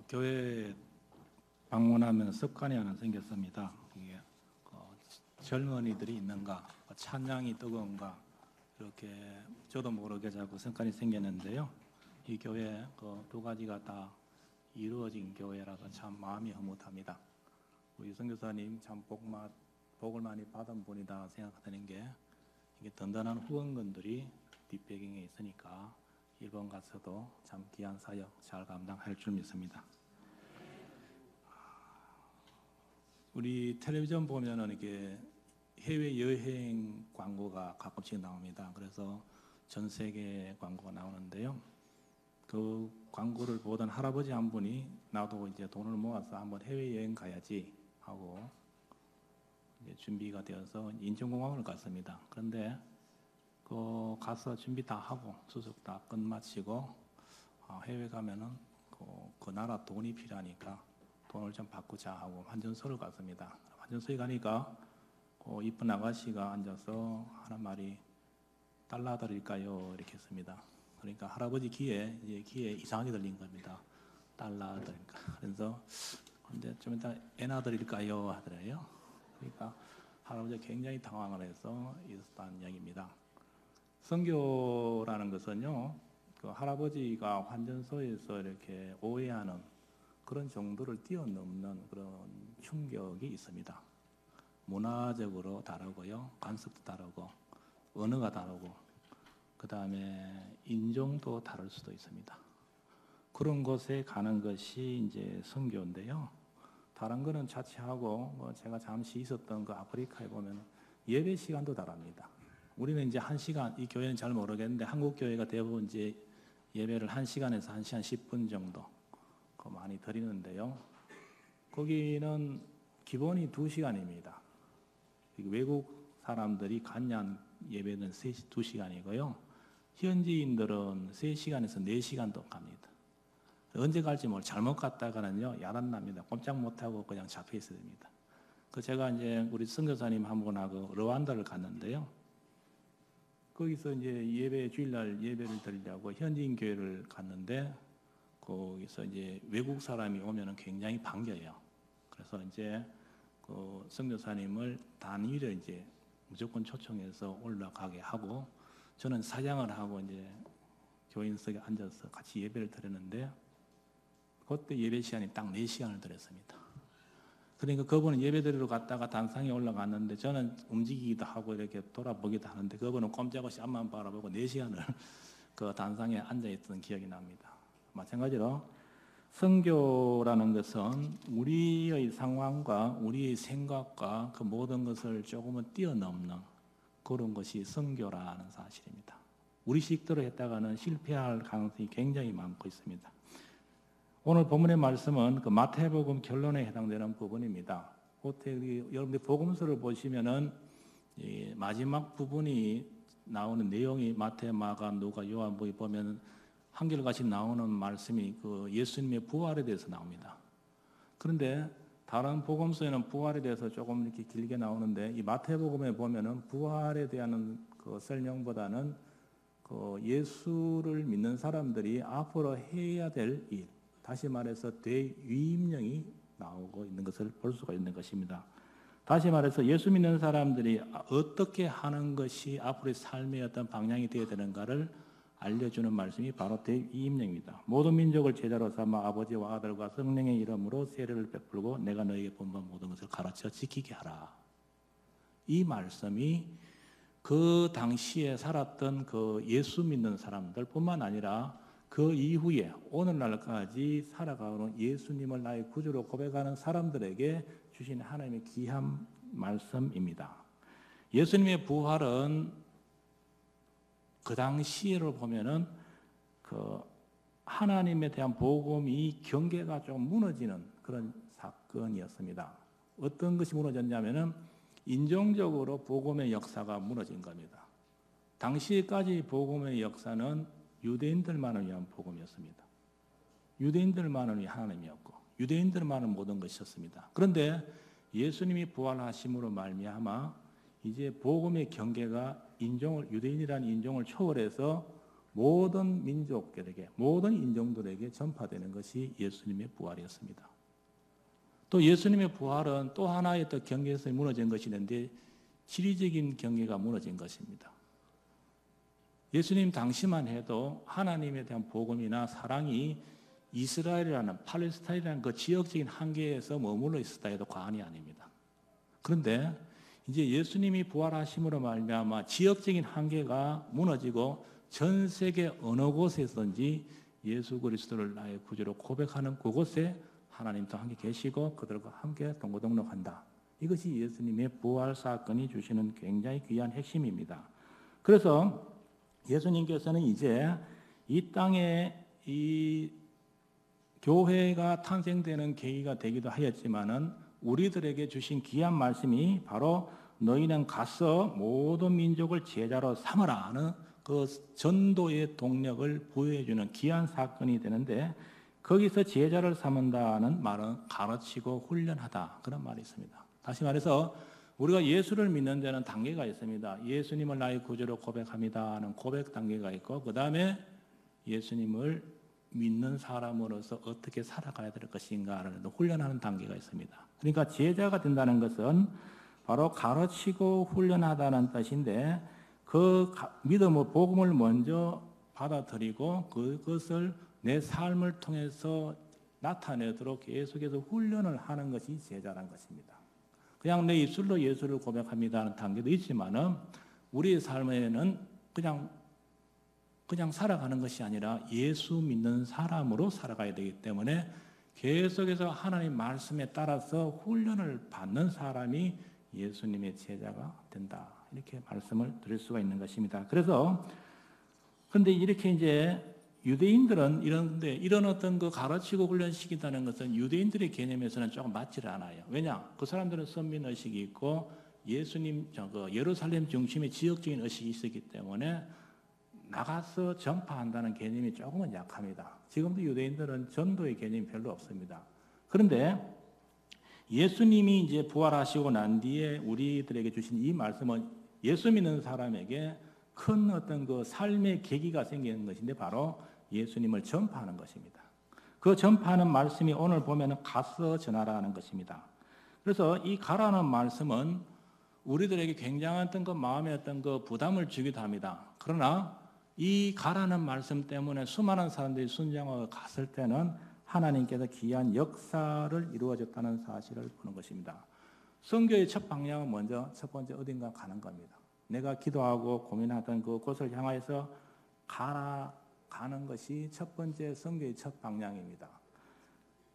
교회 방문하면 습관이 하나 생겼습니다. 이게 젊은이들이 있는가, 찬양이 뜨거운가, 이렇게 저도 모르게 자꾸 습관이 생겼는데요. 이 교회 두 가지가 다 이루어진 교회라서 참 마음이 흐뭇합니다. 우리 선교사님 참 복을 많이 받은 분이다 생각하는 게, 이게 든든한 후원군들이 뒷배경에 있으니까 일본 가서도 참 귀한 사역 잘 감당할 줄 믿습니다. 우리 텔레비전 보면은 이게 해외 여행 광고가 가끔씩 나옵니다. 그래서 전 세계 광고가 나오는데요. 그 광고를 보던 할아버지 한 분이 나도 이제 돈을 모아서 한번 해외 여행 가야지 하고 이제 준비가 되어서 인천공항을 갔습니다. 그런데 가서 준비 다 하고 수속 다 끝마치고 해외 가면은 그 나라 돈이 필요하니까 돈을 좀 바꾸자 하고 환전소를 갔습니다. 환전소에 가니까 이쁜 아가씨가 앉아서 하는 말이 달러 드릴까요? 이렇게 했습니다. 그러니까 할아버지 귀에 이상하게 들린 겁니다. 달러 드릴까? 그래서 근데 좀 이따 엔화 드릴까요? 하더래요. 그러니까 할아버지가 굉장히 당황을 해서 있었다는 이야기입니다. 선교라는 것은요, 그 할아버지가 환전소에서 이렇게 오해하는 그런 정도를 뛰어넘는 그런 충격이 있습니다. 문화적으로 다르고요, 관습도 다르고, 언어가 다르고, 그 다음에 인종도 다를 수도 있습니다. 그런 곳에 가는 것이 이제 선교인데요. 다른 거는 차치하고 제가 잠시 있었던 그 아프리카에 보면 예배 시간도 다릅니다. 우리는 이제 1시간, 이 교회는 잘 모르겠는데 한국 교회가 대부분 이제 예배를 1시간에서 1시간 10분 정도 많이 드리는데요. 거기는 기본이 2시간입니다. 외국 사람들이 간յան 예배는 2시간이고요. 현지인들은 3시간에서 4시간도 갑니다. 언제 갈지 잘못 갔다가는요, 야단납니다. 꼼짝 못하고 그냥 잡혀 있어야 됩니다. 제가 이제 우리 선교사님 한 분하고 르완다를 갔는데요. 거기서 이제 주일날 예배를 드리려고 현지인 교회를 갔는데, 거기서 이제 외국 사람이 오면은 굉장히 반겨요. 그래서 이제 선교사님을 단위를 이제 무조건 초청해서 올라가게 하고, 저는 사장을 하고 이제 교인석에 앉아서 같이 예배를 드렸는데, 그때 예배 시간이 딱 4시간을 드렸습니다. 그러니까 그분은 예배 드리러 갔다가 단상에 올라갔는데, 저는 움직이기도 하고 이렇게 돌아보기도 하는데, 그분은 꼼짝없이 앞만 바라보고 4시간을 그 단상에 앉아있던 기억이 납니다. 마찬가지로 선교라는 것은 우리의 상황과 우리의 생각과 그 모든 것을 조금은 뛰어넘는 그런 것이 선교라는 사실입니다. 우리 식대로 했다가는 실패할 가능성이 굉장히 많고 있습니다. 오늘 본문의 말씀은 그 마태복음 결론에 해당되는 부분입니다. 여러분들 복음서를 보시면은 이 마지막 부분이 나오는 내용이 마태, 마가, 누가, 요한복음 보면 한결같이 나오는 말씀이 그 예수님의 부활에 대해서 나옵니다. 그런데 다른 복음서에는 부활에 대해서 조금 이렇게 길게 나오는데, 이 마태복음에 보면은 부활에 대한 그 설명보다는 그 예수를 믿는 사람들이 앞으로 해야 될 일, 다시 말해서 대위임령이 나오고 있는 것을 볼 수가 있는 것입니다. 다시 말해서 예수 믿는 사람들이 어떻게 하는 것이 앞으로의 삶의 어떤 방향이 되어야 되는가를 알려주는 말씀이 바로 대위임령입니다. 모든 민족을 제자로 삼아 아버지와 아들과 성령의 이름으로 세례를 베풀고 내가 너에게 본받은 모든 것을 가르쳐 지키게 하라. 이 말씀이 그 당시에 살았던 그 예수 믿는 사람들뿐만 아니라 그 이후에 오늘날까지 살아가는 예수님을 나의 구주로 고백하는 사람들에게 주신 하나님의 귀한 말씀입니다. 예수님의 부활은 그 당시를 보면은 그 하나님에 대한 복음이 경계가 좀 무너지는 그런 사건이었습니다. 어떤 것이 무너졌냐면은 인종적으로 복음의 역사가 무너진 겁니다. 당시까지 복음의 역사는 유대인들만을 위한 복음이었습니다. 유대인들만을 위한 하나님이었고 유대인들만을 모든 것이었습니다. 그런데 예수님이 부활하심으로 말미암아 이제 복음의 경계가 유대인이라는 인종을 초월해서 모든 민족들에게, 모든 인종들에게 전파되는 것이 예수님의 부활이었습니다. 또 예수님의 부활은 또 하나의 또 경계에서 무너진 것이 있는데 지리적인 경계가 무너진 것입니다. 예수님 당시만 해도 하나님에 대한 복음이나 사랑이 이스라엘이라는 팔레스타인이라는 그 지역적인 한계에서 머물러 있었다 해도 과언이 아닙니다. 그런데 이제 예수님이 부활하심으로 말미암아 지역적인 한계가 무너지고 전 세계 어느 곳에서든지 예수 그리스도를 나의 구주로 고백하는 그곳에 하나님도 함께 계시고 그들과 함께 동고동락한다. 이것이 예수님의 부활 사건이 주시는 굉장히 귀한 핵심입니다. 그래서 예수님께서는 이제 이 땅에 이 교회가 탄생되는 계기가 되기도 하였지만은 우리들에게 주신 귀한 말씀이 바로 너희는 가서 모든 민족을 제자로 삼으라 하는 그 전도의 동력을 부여해주는 귀한 사건이 되는데 거기서 제자를 삼는다는 말은 가르치고 훈련하다 그런 말이 있습니다. 다시 말해서 우리가 예수를 믿는 데는 단계가 있습니다. 예수님을 나의 구주로 고백합니다 하는 고백 단계가 있고 그 다음에 예수님을 믿는 사람으로서 어떻게 살아가야 될 것인가를 훈련하는 단계가 있습니다. 그러니까 제자가 된다는 것은 바로 가르치고 훈련하다는 뜻인데 그 믿음의 복음을 먼저 받아들이고 그것을 내 삶을 통해서 나타내도록 계속해서 훈련을 하는 것이 제자란 것입니다. 그냥 내 입술로 예수를 고백합니다 하는 단계도 있지만은 우리의 삶에는 그냥 살아가는 것이 아니라 예수 믿는 사람으로 살아가야 되기 때문에 계속해서 하나님 말씀에 따라서 훈련을 받는 사람이 예수님의 제자가 된다. 이렇게 말씀을 드릴 수가 있는 것입니다. 그런데 이렇게 이제 유대인들은 이런 어떤 그 가르치고 훈련시킨다는 것은 유대인들의 개념에서는 조금 맞지를 않아요. 왜냐? 그 사람들은 선민 의식이 있고 예수님 예루살렘 중심의 지역적인 의식이 있었기 때문에 나가서 전파한다는 개념이 조금은 약합니다. 지금도 유대인들은 전도의 개념이 별로 없습니다. 그런데 예수님이 이제 부활하시고 난 뒤에 우리들에게 주신 이 말씀은 예수 믿는 사람에게 큰 어떤 그 삶의 계기가 생기는 것인데 바로 예수님을 전파하는 것입니다. 그 전파하는 말씀이 오늘 보면은 가서 전하라는 것입니다. 그래서 이 가라는 말씀은 우리들에게 굉장한 어떤 그 마음의 어떤 그 부담을 주기도 합니다. 그러나 이 가라는 말씀 때문에 수많은 사람들이 순종하고 갔을 때는 하나님께서 귀한 역사를 이루어졌다는 사실을 보는 것입니다. 선교의 첫 방향은 첫 번째 어딘가 가는 겁니다. 내가 기도하고 고민하던 그곳을 향해서 가는 것이 첫 번째 선교의 첫 방향입니다.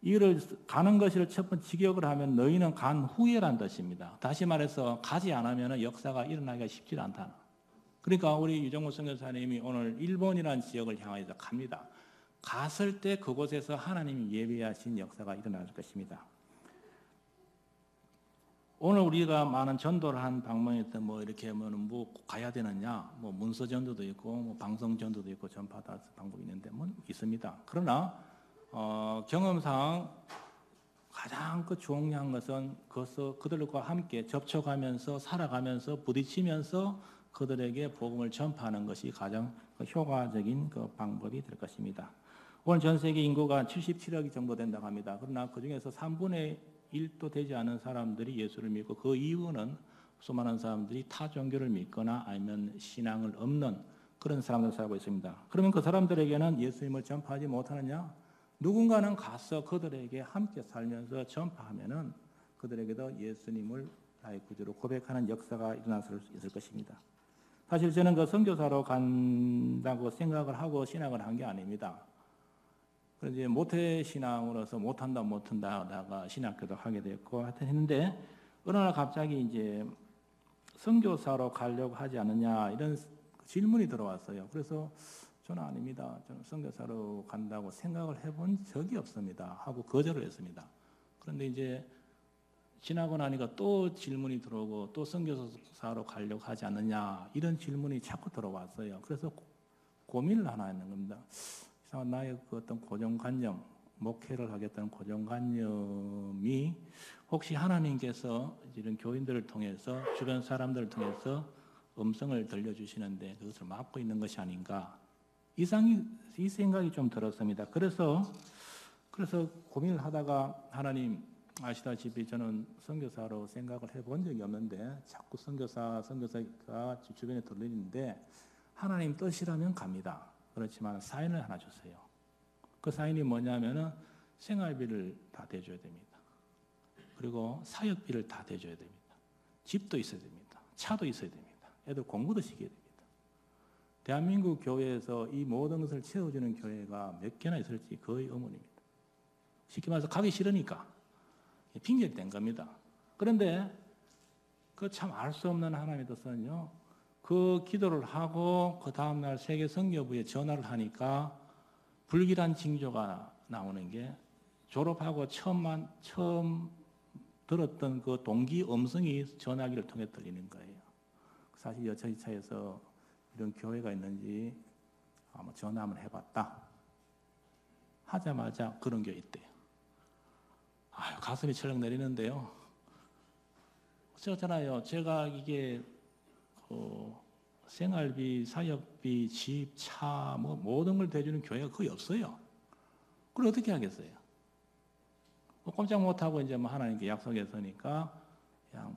이를 가는 것을 첫 번째 직역을 하면 너희는 간 후에란 뜻입니다. 다시 말해서 가지 않으면 역사가 일어나기가 쉽지 않다. 그러니까 우리 유정호 선교사님이 오늘 일본이라는 지역을 향해서 갑니다. 갔을 때 그곳에서 하나님이 예비하신 역사가 일어날 것입니다. 오늘 우리가 많은 전도를 한 방문했던 이렇게 하면 가야 되느냐, 문서 전도도 있고 방송 전도도 있고 전파다 방법이 있는데 있습니다. 그러나 경험상 가장 중요한 것은 그들과 함께 접촉하면서 살아가면서 부딪히면서 그들에게 복음을 전파하는 것이 가장 효과적인 방법이 될 것입니다. 오늘 전 세계 인구가 77억 정도 된다고 합니다. 그러나 그 중에서 3분의 1도 되지 않은 사람들이 예수를 믿고 그 이유는 수많은 사람들이 타 종교를 믿거나 아니면 신앙을 없는 그런 사람들 살고 있습니다. 그러면 그 사람들에게는 예수님을 전파하지 못하느냐? 누군가는 가서 그들에게 함께 살면서 전파하면은 그들에게도 예수님을 나의 구주로 고백하는 역사가 일어날 수 있을 것입니다. 사실 저는 선교사로 간다고 생각을 하고 신앙을 한 게 아닙니다. 그런데 모태 신앙으로서 못한다 하다가 신학교도 하게 됐고 하여튼 했는데 어느 날 갑자기 이제 선교사로 가려고 하지 않느냐 이런 질문이 들어왔어요. 그래서 저는 아닙니다. 저는 선교사로 간다고 생각을 해본 적이 없습니다. 하고 거절을 했습니다. 그런데 이제 지나고 나니까 또 질문이 들어오고 또 선교사로 가려고 하지 않느냐 이런 질문이 자꾸 들어왔어요. 그래서 고민을 하나 했는 겁니다. 나의 어떤 고정관념, 목회를 하겠다는 고정관념이 혹시 하나님께서 이런 교인들을 통해서 주변 사람들을 통해서 음성을 들려주시는데 그것을 막고 있는 것이 아닌가 이 생각이 좀 들었습니다. 그래서 고민을 하다가 하나님 아시다시피 저는 선교사로 생각을 해본 적이 없는데 자꾸 선교사가 주변에 들리는데 하나님 뜻이라면 갑니다. 그렇지만 사인을 하나 주세요. 그 사인이 뭐냐면은 생활비를 다 대줘야 됩니다. 그리고 사역비를 다 대줘야 됩니다. 집도 있어야 됩니다. 차도 있어야 됩니다. 애들 공부도 시켜야 됩니다. 대한민국 교회에서 이 모든 것을 채워주는 교회가 몇 개나 있을지 거의 의문입니다. 쉽게 말해서 가기 싫으니까 핑계를 댄 겁니다. 그런데 그 참 알 수 없는 하나님의 뜻은요. 그 기도를 하고 그 다음날 세계 선교부에 전화를 하니까 불길한 징조가 나오는 게 졸업하고 처음 들었던 그 동기 음성이 전화기를 통해 들리는 거예요. 사실 여차저차해서 이런 교회가 있는지 한번 전화 한번 해봤다. 하자마자 그런 게 있대요. 아유, 가슴이 철렁 내리는데요. 어쩌잖아요. 제가 이게 생활비, 사역비, 집, 차, 뭐 모든 걸 대주는 교회가 거의 없어요. 그걸 어떻게 하겠어요? 꼼짝 못하고 이제 뭐 하나님께 약속했으니까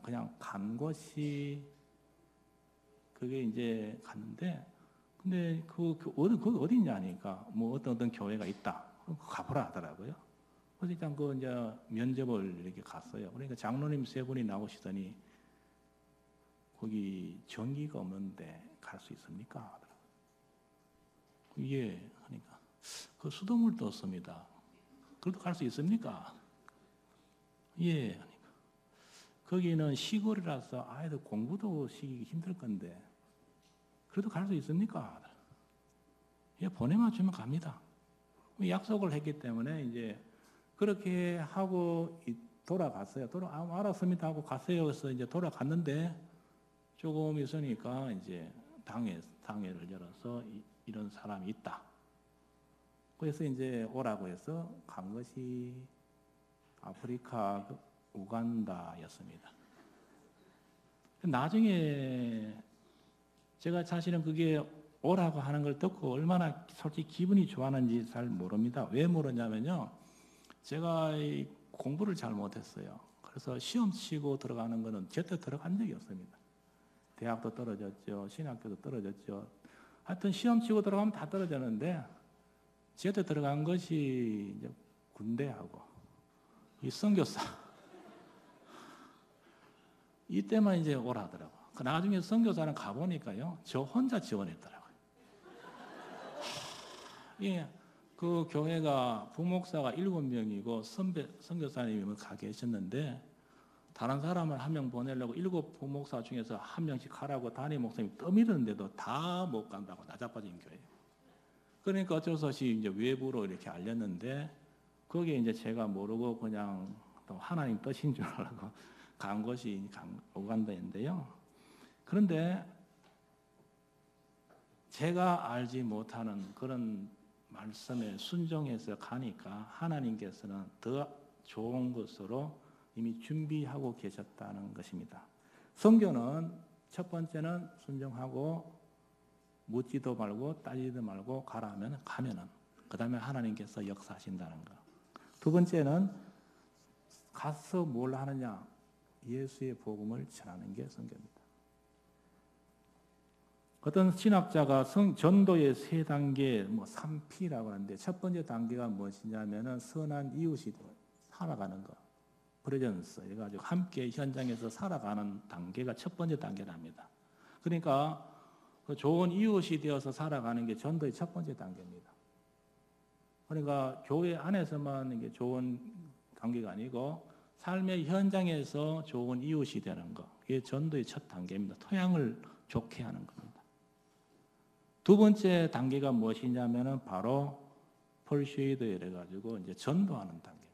그냥 간 것이 그게 이제 갔는데 근데 그 어디 있냐니까 뭐 어떤 교회가 있다. 그럼 가보라 하더라고요. 그래서 일단 그 이제 면접을 이렇게 갔어요. 그러니까 장로님 3분이 나오시더니 거기 전기가 없는데 갈 수 있습니까? 하더라고요. 예, 하니까 그 수돗물도 없습니다. 그래도 갈 수 있습니까? 예, 하니까 거기는 시골이라서 아이들 공부도 시키기 힘들 건데 그래도 갈 수 있습니까? 예, 보내만 주면 갑니다. 약속을 했기 때문에 이제 그렇게 하고 돌아갔어요. 알았습니다 하고 갔어요. 그래서 이제 돌아갔는데 조금 있으니까 이제 당회를 열어서 이런 사람이 있다. 그래서 이제 오라고 해서 간 것이 아프리카 우간다였습니다. 나중에 제가 사실은 그게 오라고 하는 걸 듣고 얼마나 솔직히 기분이 좋았는지 잘 모릅니다. 왜 모르냐면요. 제가 공부를 잘 못했어요. 그래서 시험 치고 들어가는 거는 제때 들어간 적이 없습니다. 대학도 떨어졌죠. 신학교도 떨어졌죠. 하여튼 시험 치고 들어가면 다 떨어졌는데 제때 들어간 것이 이제 군대하고 이 선교사 이때만 이제 오라더라고요. 나중에 선교사는 가보니까요. 저 혼자 지원했더라고요. 예, 그 교회가 부목사가 7명이고 선교사님이 가 계셨는데 다른 사람을 1명 보내려고 7 부목사 중에서 1명씩 가라고 담임 목사님이 떠밀었는데도 다 못 간다고 나자빠진 교회. 그러니까 어쩔 수 없이 이제 외부로 이렇게 알렸는데 거기에 이제 제가 모르고 그냥 또 하나님 뜻인 줄 알고 간 것이 우간다인데요. 그런데 제가 알지 못하는 그런 말씀에 순종해서 가니까 하나님께서는 더 좋은 것으로 이미 준비하고 계셨다는 것입니다. 선교는 첫 번째는 순종하고 묻지도 말고 따지도 말고 가라면 가면은 그 다음에 하나님께서 역사하신다는 것. 두 번째는 가서 뭘 하느냐? 예수의 복음을 전하는 게 선교입니다. 어떤 신학자가 전도의 3단계, 3P라고 하는데 첫 번째 단계가 무엇이냐면은 선한 이웃이 살아가는 것. 프레전스 해가지고 함께 현장에서 살아가는 단계가 첫 번째 단계랍니다. 그러니까 좋은 이웃이 되어서 살아가는 게 전도의 첫 번째 단계입니다. 그러니까 교회 안에서만 이게 좋은 단계가 아니고 삶의 현장에서 좋은 이웃이 되는 것. 이게 전도의 첫 단계입니다. 토양을 좋게 하는 겁니다. 두 번째 단계가 무엇이냐면은 바로 펄쉐이드 이래가지고 이제 전도하는 단계입니다.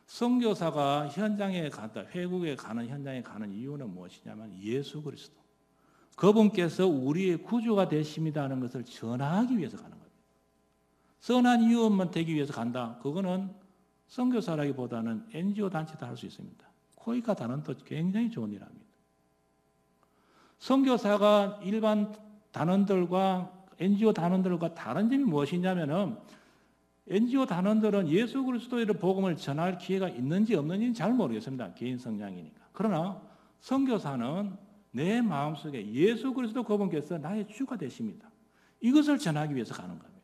선교사가 현장에 갔다, 회국에 가는 현장에 가는 이유는 무엇이냐면 예수 그리스도. 그분께서 우리의 구주가 되십니다 하는 것을 전하기 위해서 가는 겁니다. 선한 이웃만 되기 위해서 간다. 그거는 선교사라기보다는 NGO 단체도 할 수 있습니다. 코이카 단원도 굉장히 좋은 일합니다. 선교사가 일반 단원들과 NGO 단원들과 다른 점이 무엇이냐면은 NGO 단원들은 예수 그리스도의 복음을 전할 기회가 있는지 없는지는 잘 모르겠습니다. 개인 성향이니까. 그러나 선교사는 내 마음속에 예수 그리스도 그분께서 나의 주가 되십니다. 이것을 전하기 위해서 가는 겁니다.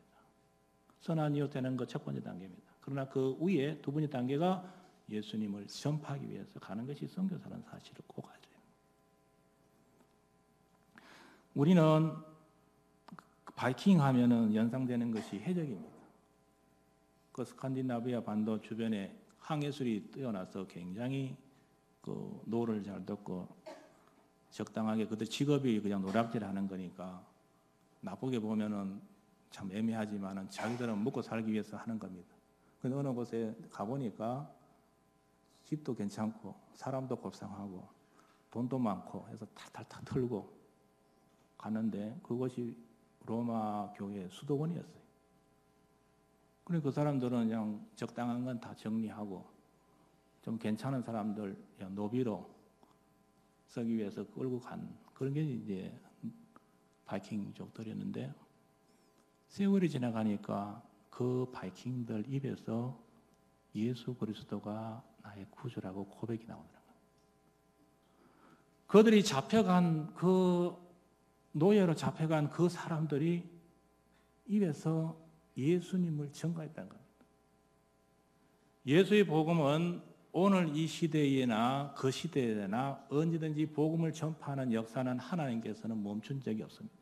선한 이웃 되는 것 첫 번째 단계입니다. 그러나 그 위에 두 번째 단계가 예수님을 전파하기 위해서 가는 것이 선교사라는 사실을 꼭 알아야 됩니다. 우리는 바이킹 하면은 연상되는 것이 해적입니다. 그 스칸디나비아 반도 주변에 항해술이 뛰어나서 굉장히 그 노를 잘 듣고 적당하게 그들 직업이 그냥 노략질하는 거니까 나쁘게 보면은 참 애매하지만은 자기들은 먹고 살기 위해서 하는 겁니다. 근데 어느 곳에 가보니까 집도 괜찮고 사람도 곱상하고 돈도 많고 해서 탈탈탈 털고 갔는데 그것이 로마 교회 수도원이었어요. 그래 그 사람들은 그냥 적당한 건 다 정리하고 좀 괜찮은 사람들 그냥 노비로 쓰기 위해서 끌고 간 그런 게 이제 바이킹족들이었는데 세월이 지나가니까 그 바이킹들 입에서 예수 그리스도가 나의 구주라고 고백이 나오더라고요. 그들이 잡혀간 그 노예로 잡혀간 그 사람들이 입에서 예수님을 전가했다는 겁니다. 예수의 복음은 오늘 이 시대에나 그 시대에나 언제든지 복음을 전파하는 역사는 하나님께서는 멈춘 적이 없습니다.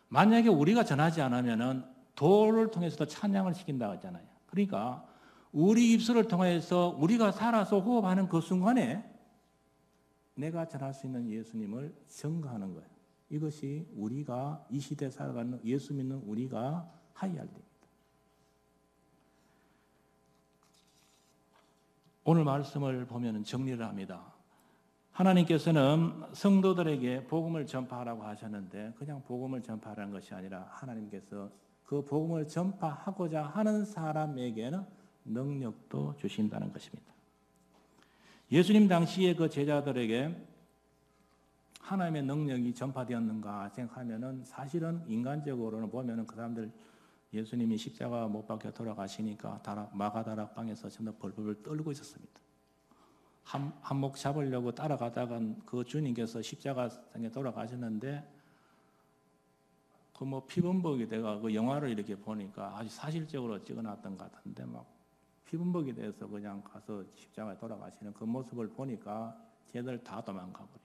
만약에 우리가 전하지 않으면은 도를 통해서도 찬양을 시킨다고 했잖아요. 그러니까 우리 입술을 통해서 우리가 살아서 호흡하는 그 순간에 내가 전할 수 있는 예수님을 전가하는 거예요. 이것이 우리가 이 시대에 살아가는 예수 믿는 우리가 하여야 할 일입니다. 오늘 말씀을 보면 정리를 합니다. 하나님께서는 성도들에게 복음을 전파하라고 하셨는데 그냥 복음을 전파하라는 것이 아니라 하나님께서 그 복음을 전파하고자 하는 사람에게는 능력도 주신다는 것입니다. 예수님 당시에 그 제자들에게 하나님의 능력이 전파되었는가 생각하면은 사실은 인간적으로는 보면은 그 사람들 예수님이 십자가 못 박혀 돌아가시니까 마가다락방에서 전부 벌벌 떨고 있었습니다. 한몫 잡으려고 따라가다간 그 주님께서 십자가상에 돌아가셨는데 그 뭐 피범벅이 돼가 그 영화를 이렇게 보니까 아주 사실적으로 찍어놨던 것 같은데 막 피범벅이 돼서 그냥 가서 십자가에 돌아가시는 그 모습을 보니까 쟤들 다 도망가버리고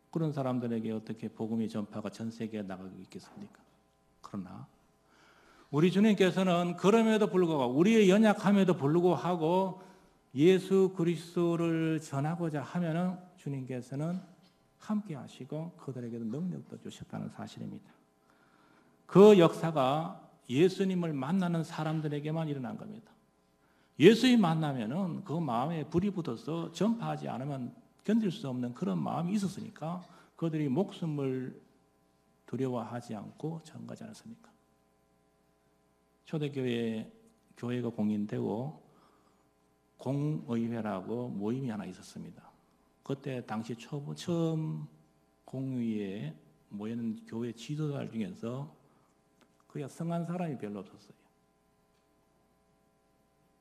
그런 사람들에게 어떻게 복음의 전파가 전 세계에 나가고 있겠습니까? 그러나 우리 주님께서는 그럼에도 불구하고 우리의 연약함에도 불구하고 예수 그리스도를 전하고자 하면은 주님께서는 함께 하시고 그들에게도 능력도 주셨다는 사실입니다. 그 역사가 예수님을 만나는 사람들에게만 일어난 겁니다. 예수님 만나면은 그 마음에 불이 붙어서 전파하지 않으면 견딜 수 없는 그런 마음이 있었으니까 그들이 목숨을 두려워하지 않고 전가하지 않았습니까? 초대교회 교회가 공인되고 공의회라고 모임이 하나 있었습니다. 그때 당시 처음 공의회에 모이는 교회 지도자들 중에서 그야 성한 사람이 별로 없었어요.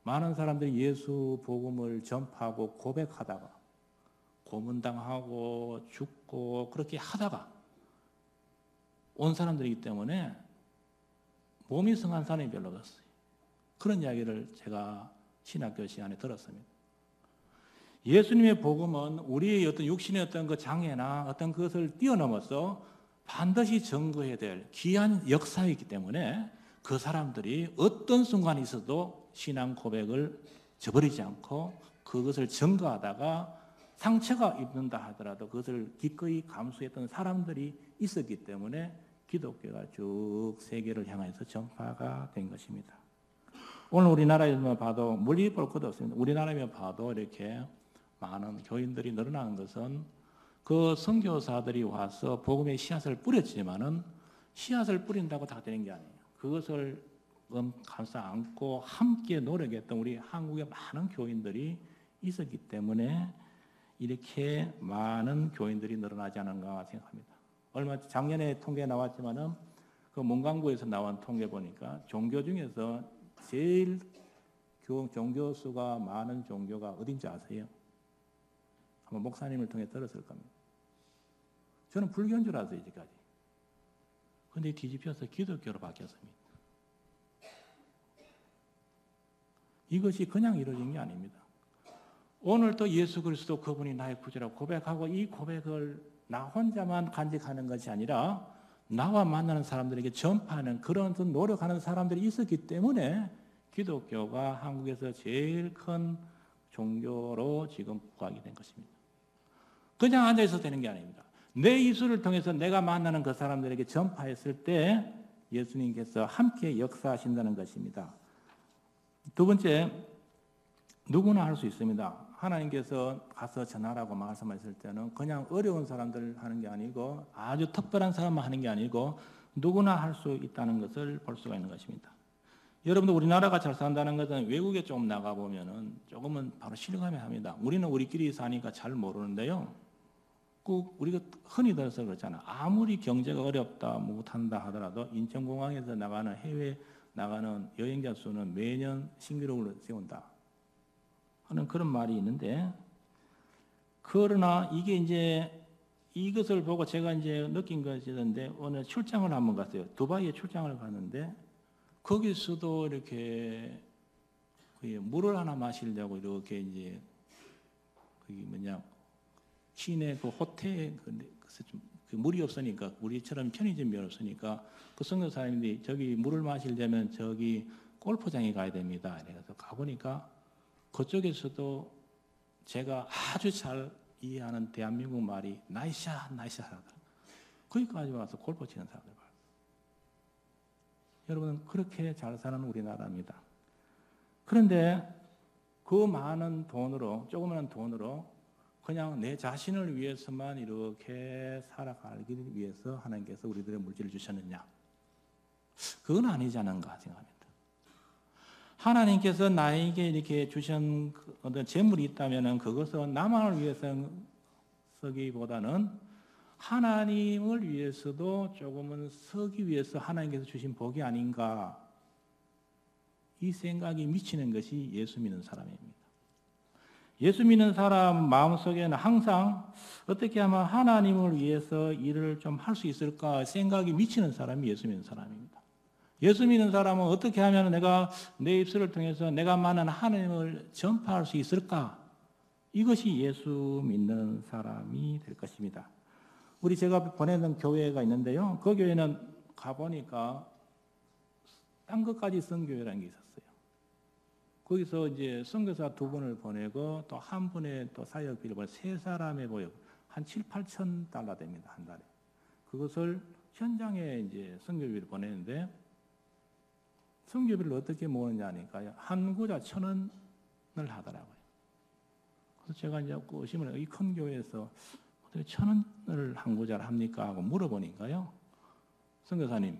많은 사람들이 예수 복음을 전파하고 고백하다가 고문당하고 죽고 그렇게 하다가 온 사람들이기 때문에 몸이 성한 사람이 별로 없었어요. 그런 이야기를 제가 신학교 시간에 들었습니다. 예수님의 복음은 우리의 어떤 육신의 어떤 그 장애나 어떤 그것을 뛰어넘어서 반드시 증거해야 될 귀한 역사이기 때문에 그 사람들이 어떤 순간이 있어도 신앙 고백을 저버리지 않고 그것을 증거하다가 상처가 입는다 하더라도 그것을 기꺼이 감수했던 사람들이 있었기 때문에 기독교가 쭉 세계를 향해서 전파가 된 것입니다. 오늘 우리나라에만 봐도 멀리 볼 것도 없습니다. 우리나라에만 봐도 이렇게 많은 교인들이 늘어나는 것은 그 선교사들이 와서 복음의 씨앗을 뿌렸지만은 씨앗을 뿌린다고 다 되는 게 아니에요. 그것을 감싸 안고 함께 노력했던 우리 한국의 많은 교인들이 있었기 때문에 이렇게 많은 교인들이 늘어나지 않은가 생각합니다. 얼마 작년에 통계 나왔지만은 그 문광부에서 나온 통계 보니까 종교 중에서 제일 종교 수가 많은 종교가 어딘지 아세요? 아마 목사님을 통해 들었을 겁니다. 저는 불교인 줄 알았어요, 이제까지. 그런데 뒤집혀서 기독교로 바뀌었습니다. 이것이 그냥 이루어진 게 아닙니다. 오늘 또 예수 그리스도 그분이 나의 구주라고 고백하고 이 고백을 나 혼자만 간직하는 것이 아니라 나와 만나는 사람들에게 전파하는 그런 노력하는 사람들이 있었기 때문에 기독교가 한국에서 제일 큰 종교로 지금 부각이 된 것입니다. 그냥 앉아있어도 되는 게 아닙니다. 내 입술을 통해서 내가 만나는 그 사람들에게 전파했을 때 예수님께서 함께 역사하신다는 것입니다. 두 번째, 누구나 할 수 있습니다. 하나님께서 가서 전하라고 말씀하실 때는 그냥 어려운 사람들 하는 게 아니고 아주 특별한 사람만 하는 게 아니고 누구나 할 수 있다는 것을 볼 수가 있는 것입니다. 여러분들 우리나라가 잘 산다는 것은 외국에 좀 나가보면은 조금은 바로 실감이 합니다. 우리는 우리끼리 사니까 잘 모르는데요. 꼭 우리가 흔히 들어서 그렇잖아. 아무리 경제가 어렵다 못한다 하더라도 인천공항에서 나가는 해외 나가는 여행자 수는 매년 신기록을 세운다 하는 그런 말이 있는데, 그러나 이게 이제 이것을 보고 제가 이제 느낀 것이던데, 오늘 출장을 한번 갔어요. 두바이에 출장을 갔는데 거기서도 이렇게 물을 하나 마시려고 이렇게 이제 그게 뭐냐 시내 그 호텔 그 물이 없으니까 우리처럼 편의점이 없으니까 그 선교사님들이 저기 물을 마시려면 저기 골프장에 가야 됩니다. 그래서 가보니까 그쪽에서도 제가 아주 잘 이해하는 대한민국 말이 나이샷 하더라고요. 거기까지 와서 골프 치는 사람들 봐요. 여러분 그렇게 잘 사는 우리나라입니다. 그런데 그 많은 돈으로 조그마한 돈으로 그냥 내 자신을 위해서만 이렇게 살아가기 위해서 하나님께서 우리들의 물질을 주셨느냐? 그건 아니지 않은가 생각합니다. 하나님께서 나에게 이렇게 주신 어떤 재물이 있다면 그것은 나만을 위해서 쓰기보다는 하나님을 위해서도 조금은 쓰기 위해서 하나님께서 주신 복이 아닌가, 이 생각이 미치는 것이 예수 믿는 사람입니다. 예수 믿는 사람 마음속에는 항상 어떻게 하면 하나님을 위해서 일을 좀 할 수 있을까 생각이 미치는 사람이 예수 믿는 사람입니다. 예수 믿는 사람은 어떻게 하면 내가 내 입술을 통해서 내가 만난 하나님을 전파할 수 있을까? 이것이 예수 믿는 사람이 될 것입니다. 제가 보내는 교회가 있는데요. 그 교회는 가보니까 딴 것까지 선교회라는 게 있었어요. 거기서 이제 선교사 2분을 보내고 또 한 분의 또 사역비를 보내 3사람의 보역 한 7, 8천 달러 됩니다. 한 달에. 그것을 현장에 이제 선교비를 보내는데 선교비를 어떻게 모으느냐 하니까 한 구자 1,000원을 하더라고요. 그래서 제가 이제 의심을 이 큰 교회에서 어떻게 1,000원을 한 구자를 합니까? 하고 물어보니까요. 선교사님,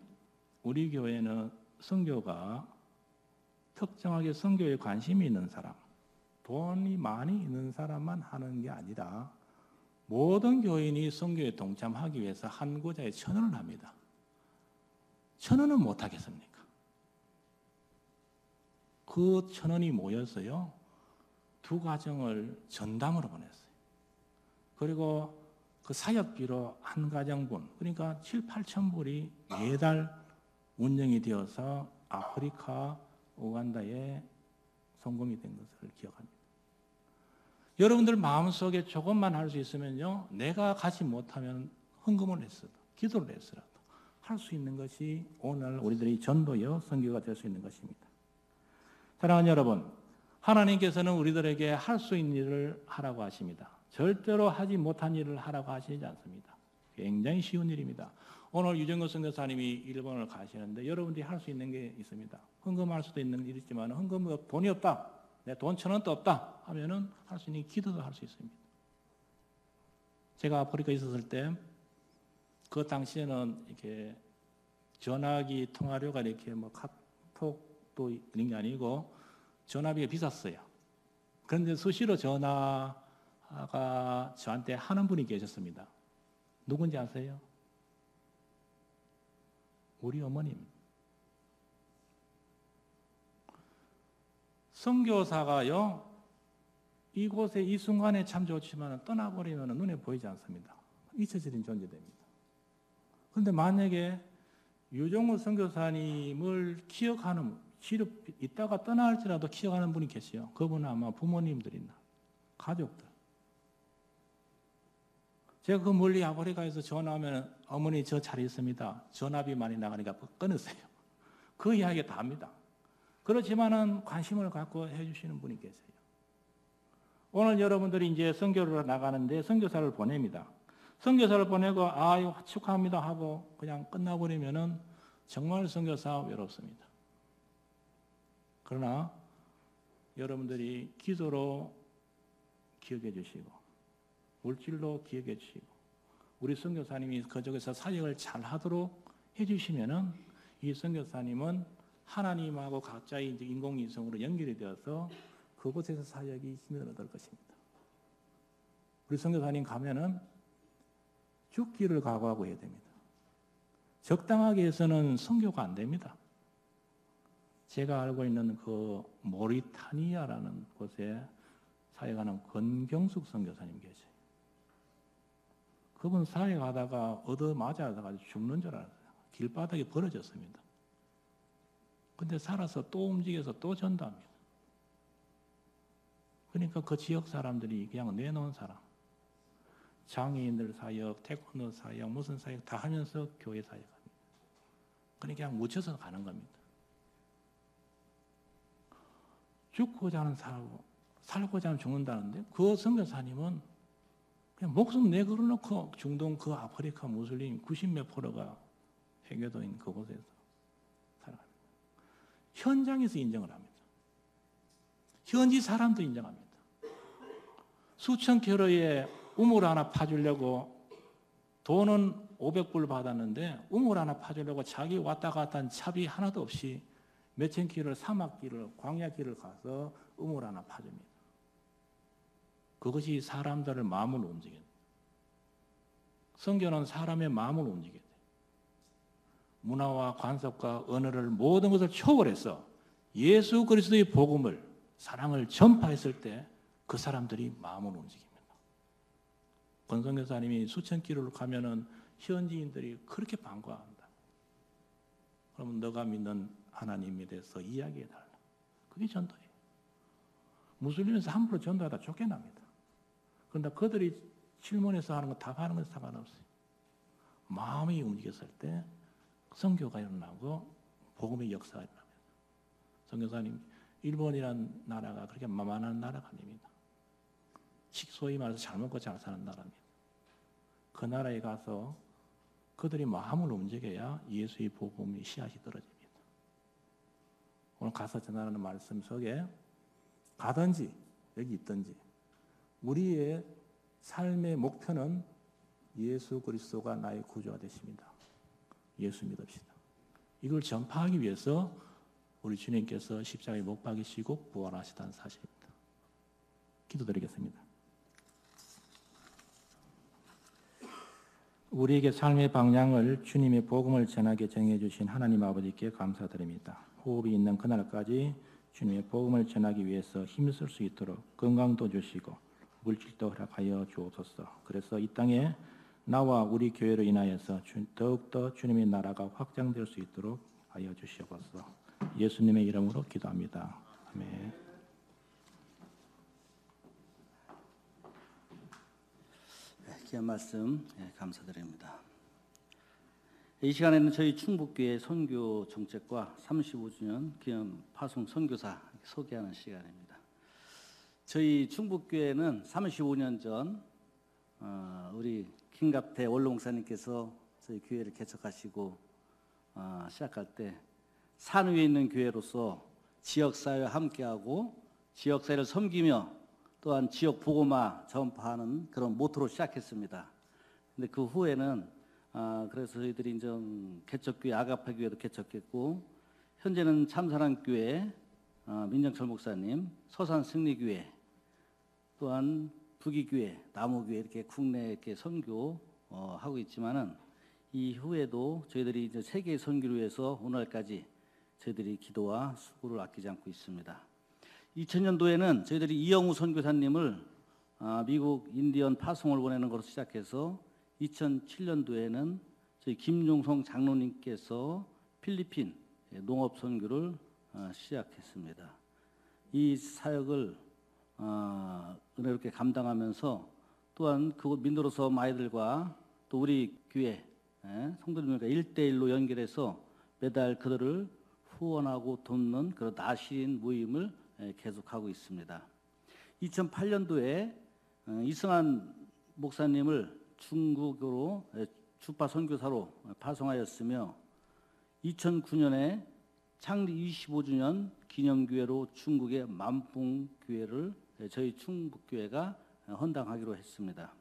우리 교회는 선교가 특정하게 선교에 관심이 있는 사람, 돈이 많이 있는 사람만 하는 게 아니라 모든 교인이 선교에 동참하기 위해서 한 구자에 1,000원을 합니다. 1,000원은 못 하겠습니까? 그 1,000원이 모여서요, 2가정을 전담으로 보냈어요. 그리고 그 사역비로 한 가정분, 그러니까 7, 8천 불이 매달 운영이 되어서 아프리카, 우간다에 송금이 된 것을 기억합니다. 여러분들 마음속에 조금만 할 수 있으면요, 내가 가지 못하면 헌금을 했어도, 기도를 했어도 할 수 있는 것이 오늘 우리들의 전도여 선교가 될 수 있는 것입니다. 사랑하는 여러분, 하나님께서는 우리들에게 할 수 있는 일을 하라고 하십니다. 절대로 하지 못한 일을 하라고 하시지 않습니다. 굉장히 쉬운 일입니다. 오늘 유정근 선교사님이 일본을 가시는데 여러분들이 할 수 있는 게 있습니다. 헌금할 수도 있는 일이 있지만 헌금 돈이 없다, 내 돈 1,000원도 없다 하면은 할 수 있는 기도도 할 수 있습니다. 제가 아프리카에 있었을 때 그 당시에는 이렇게 전화기 통화료가 이렇게 뭐 카톡도 있는 게 아니고 전화비가 비쌌어요. 그런데 수시로 전화가 저한테 하는 분이 계셨습니다. 누군지 아세요? 우리 어머님. 선교사가요, 이곳에 이 순간에 참 좋지만 떠나버리면 눈에 보이지 않습니다. 잊혀지는 존재됩니다. 그런데 만약에 유종우 선교사님을 기억하는, 이따가 떠날지라도 기억하는 분이 계세요. 그분은 아마 부모님들이나 가족들. 제가 그 멀리 아프리카에서 전화하면 어머니 저 잘 있습니다. 전화비 많이 나가니까 끊으세요. 그 이야기 다 합니다. 그렇지만은 관심을 갖고 해주시는 분이 계세요. 오늘 여러분들이 이제 선교를 나가는데 선교사를 보냅니다. 선교사를 보내고 아유 축하합니다 하고 그냥 끝나버리면은 정말 선교사 외롭습니다. 그러나 여러분들이 기도로 기억해 주시고 물질로 기억해 주시고 우리 선교사님이 그쪽에서 사역을 잘 하도록 해주시면은 이 선교사님은 하나님하고 각자의 이제 인공위성으로 연결이 되어서 그곳에서 사역이 힘을 얻을 것입니다. 우리 선교사님 가면은 죽기를 각오하고 해야 됩니다. 적당하게 해서는 선교가 안 됩니다. 제가 알고 있는 그 모리타니아라는 곳에 사역하는 권경숙 선교사님 계세요. 그분 사역하다가 얻어맞아서 죽는 줄 알았어요. 길바닥에 버려졌습니다. 근데 살아서 또 움직여서 또 전도합니다. 그러니까 그 지역 사람들이 그냥 내놓은 사람. 장애인들 사역, 태권도 사역, 무슨 사역 다 하면서 교회 사역합니다. 그러니까 그냥 묻혀서 가는 겁니다. 죽고자 하는 살고, 살고자 하면 죽는다는데 그 선교사님은 그냥 목숨 내걸어놓고 중동 그 아프리카 무슬림 90몇 프로가 해교도인 그곳에서 살아갑니다. 현장에서 인정을 합니다. 현지 사람도 인정합니다. 수천 킬로의 우물 하나 파주려고 돈은 500불 받았는데 우물 하나 파주려고 자기 왔다 갔다 한 차비 하나도 없이 몇천 킬로를 사막길을 광야길을 가서 우물 하나 파줍니다. 그것이 사람들의 마음을 움직여요. 선교는 사람의 마음을 움직여요. 문화와 관습과 언어를 모든 것을 초월해서 예수 그리스도의 복음을 사랑을 전파했을 때 그 사람들이 마음을 움직입니다. 권성교사님이 수천 킬로를 가면은 현지인들이 그렇게 반가워한다. 그러면 너가 믿는 하나님에 대해서 이야기해달라. 그게 전도예요. 무슬림에서 함부로 전도하다 쫓겨납니다. 그런데 그들이 질문해서 하는 거 답하는 건 상관없어요. 마음이 움직였을 때 선교가 일어나고 복음의 역사가 일어납니다. 선교사님, 일본이라는 나라가 그렇게 만만한 나라가 아닙니다. 소위 말해서 잘 먹고 잘 사는 나라입니다. 그 나라에 가서 그들이 마음을 움직여야 예수의 복음의 씨앗이 떨어집니다. 오늘 가서 전하는 말씀 속에 가든지 여기 있든지 우리의 삶의 목표는 예수 그리스도가 나의 구주가 되십니다. 예수 믿읍시다. 이걸 전파하기 위해서 우리 주님께서 십자가에 못 박이시고 부활하시다는 사실입니다. 기도드리겠습니다. 우리에게 삶의 방향을 주님의 복음을 전하게 정해주신 하나님 아버지께 감사드립니다. 호흡이 있는 그날까지 주님의 복음을 전하기 위해서 힘쓸 수 있도록 건강도 주시고 물질도 허락하여 주옵소서. 그래서 이 땅에 나와 우리 교회로 인하여서 더욱더 주님의 나라가 확장될 수 있도록 하여 주시옵소서. 예수님의 이름으로 기도합니다. 아멘. 귀한 말씀 감사드립니다. 이 시간에는 저희 충북교회 선교 정책과 35주년 기념 파송 선교사 소개하는 시간입니다. 저희 충북교회는 35년 전 우리 김갑태 원로목사님께서 저희 교회를 개척하시고 시작할 때 산 위에 있는 교회로서 지역사회와 함께하고 지역사회를 섬기며 또한 지역 복음화 전파하는 그런 모토로 시작했습니다. 근데 그 후에는 그래서 저희들이 인정 개척교회 아가파교회도 개척했고 현재는 참사랑교회 민정철 목사님, 서산승리교회 또한 부기교회, 나무교회 이렇게 국내 이렇게 선교 하고 있지만은 이후에도 저희들이 이제 세계 선교를 위해서 오늘까지 저희들이 기도와 수고를 아끼지 않고 있습니다. 2000년도에는 저희들이 이영우 선교사님을 미국 인디언 파송을 보내는 것으로 시작해서 2007년도에는 저희 김종성 장로님께서 필리핀 농업 선교를 시작했습니다. 이 사역을 은혜롭게 감당하면서 또한 그곳 민도로섬 아이들과 또 우리 교회 성도님들과 1대1로 연결해서 매달 그들을 후원하고 돕는 그런 나신 모임을 계속하고 있습니다. 2008년도에 이승환 목사님을 중국으로 주파 선교사로 파송하였으며 2009년에 창립 25주년 기념교회로 중국의 만풍교회를 저희 충북교회가 헌당하기로 했습니다.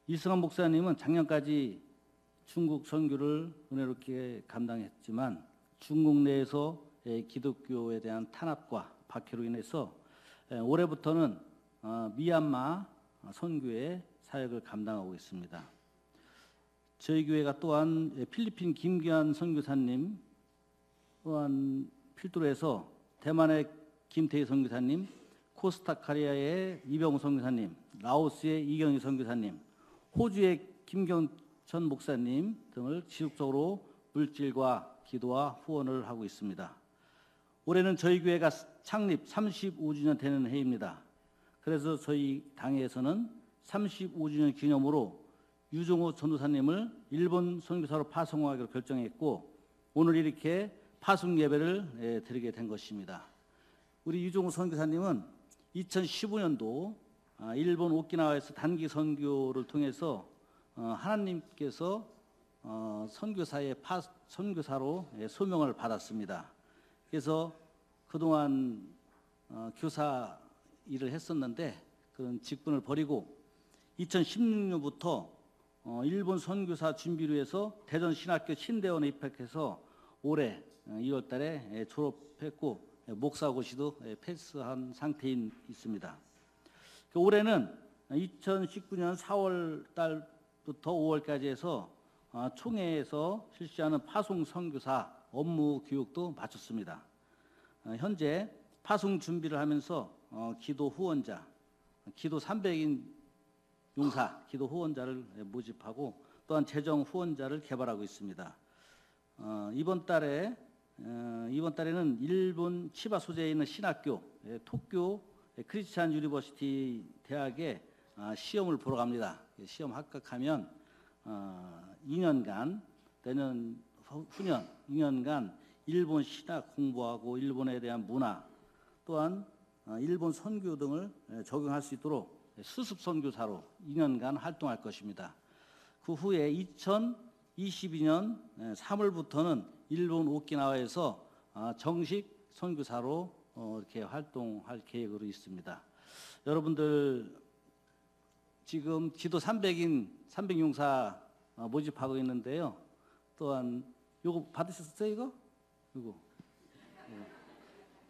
이승환 목사님은 작년까지 중국 선교를 은혜롭게 감당했지만 중국 내에서 기독교에 대한 탄압과 박해로 인해서 올해부터는 미얀마 선교의 사역을 감당하고 있습니다. 저희 교회가 또한 필리핀 김기환 선교사님, 또한 필두로 해서 대만의 김태희 선교사님, 코스타카리아의 이병우 선교사님, 라오스의 이경희 선교사님, 호주의 김경천 목사님 등을 지속적으로 물질과 기도와 후원을 하고 있습니다. 올해는 저희 교회가 창립 35주년 되는 해입니다. 그래서 저희 당에서는 35주년 기념으로 유종호 전도사님을 일본 선교사로 파송하기로 결정했고 오늘 이렇게 파송 예배를 드리게 된 것입니다. 우리 유종호 선교사님은 2015년도 일본 오키나와에서 단기 선교를 통해서 하나님께서 선교사로 소명을 받았습니다. 그래서 그동안 교사 일을 했었는데 그런 직분을 버리고 2016년부터 일본 선교사 준비를 위해서 대전 신학교 신대원에 입학해서 올해 2월 달에 졸업했고 목사고시도 패스한 상태인 있습니다. 올해는 2019년 4월 달부터 5월까지 해서 총회에서 실시하는 파송 선교사 업무 교육도 마쳤습니다. 현재 파송 준비를 하면서 기도 후원자, 기도 300인 용사, 기도 후원자를 모집하고 또한 재정 후원자를 개발하고 있습니다. 이번 달에는 일본 치바 소재에 있는 신학교 도쿄 크리스찬 유니버시티 대학에 시험을 보러 갑니다. 시험 합격하면 2년간 내년 후년 2년간 일본 신학 공부하고 일본에 대한 문화 또한 일본 선교 등을 적용할 수 있도록 수습 선교사로 2년간 활동할 것입니다. 그 후에 2022년 3월부터는 일본 오키나와에서 정식 선교사로 이렇게 활동할 계획으로 있습니다. 여러분들 지금 기도 300인 300용사 모집하고 있는데요. 또한 요거 받으셨어요, 이거? 이거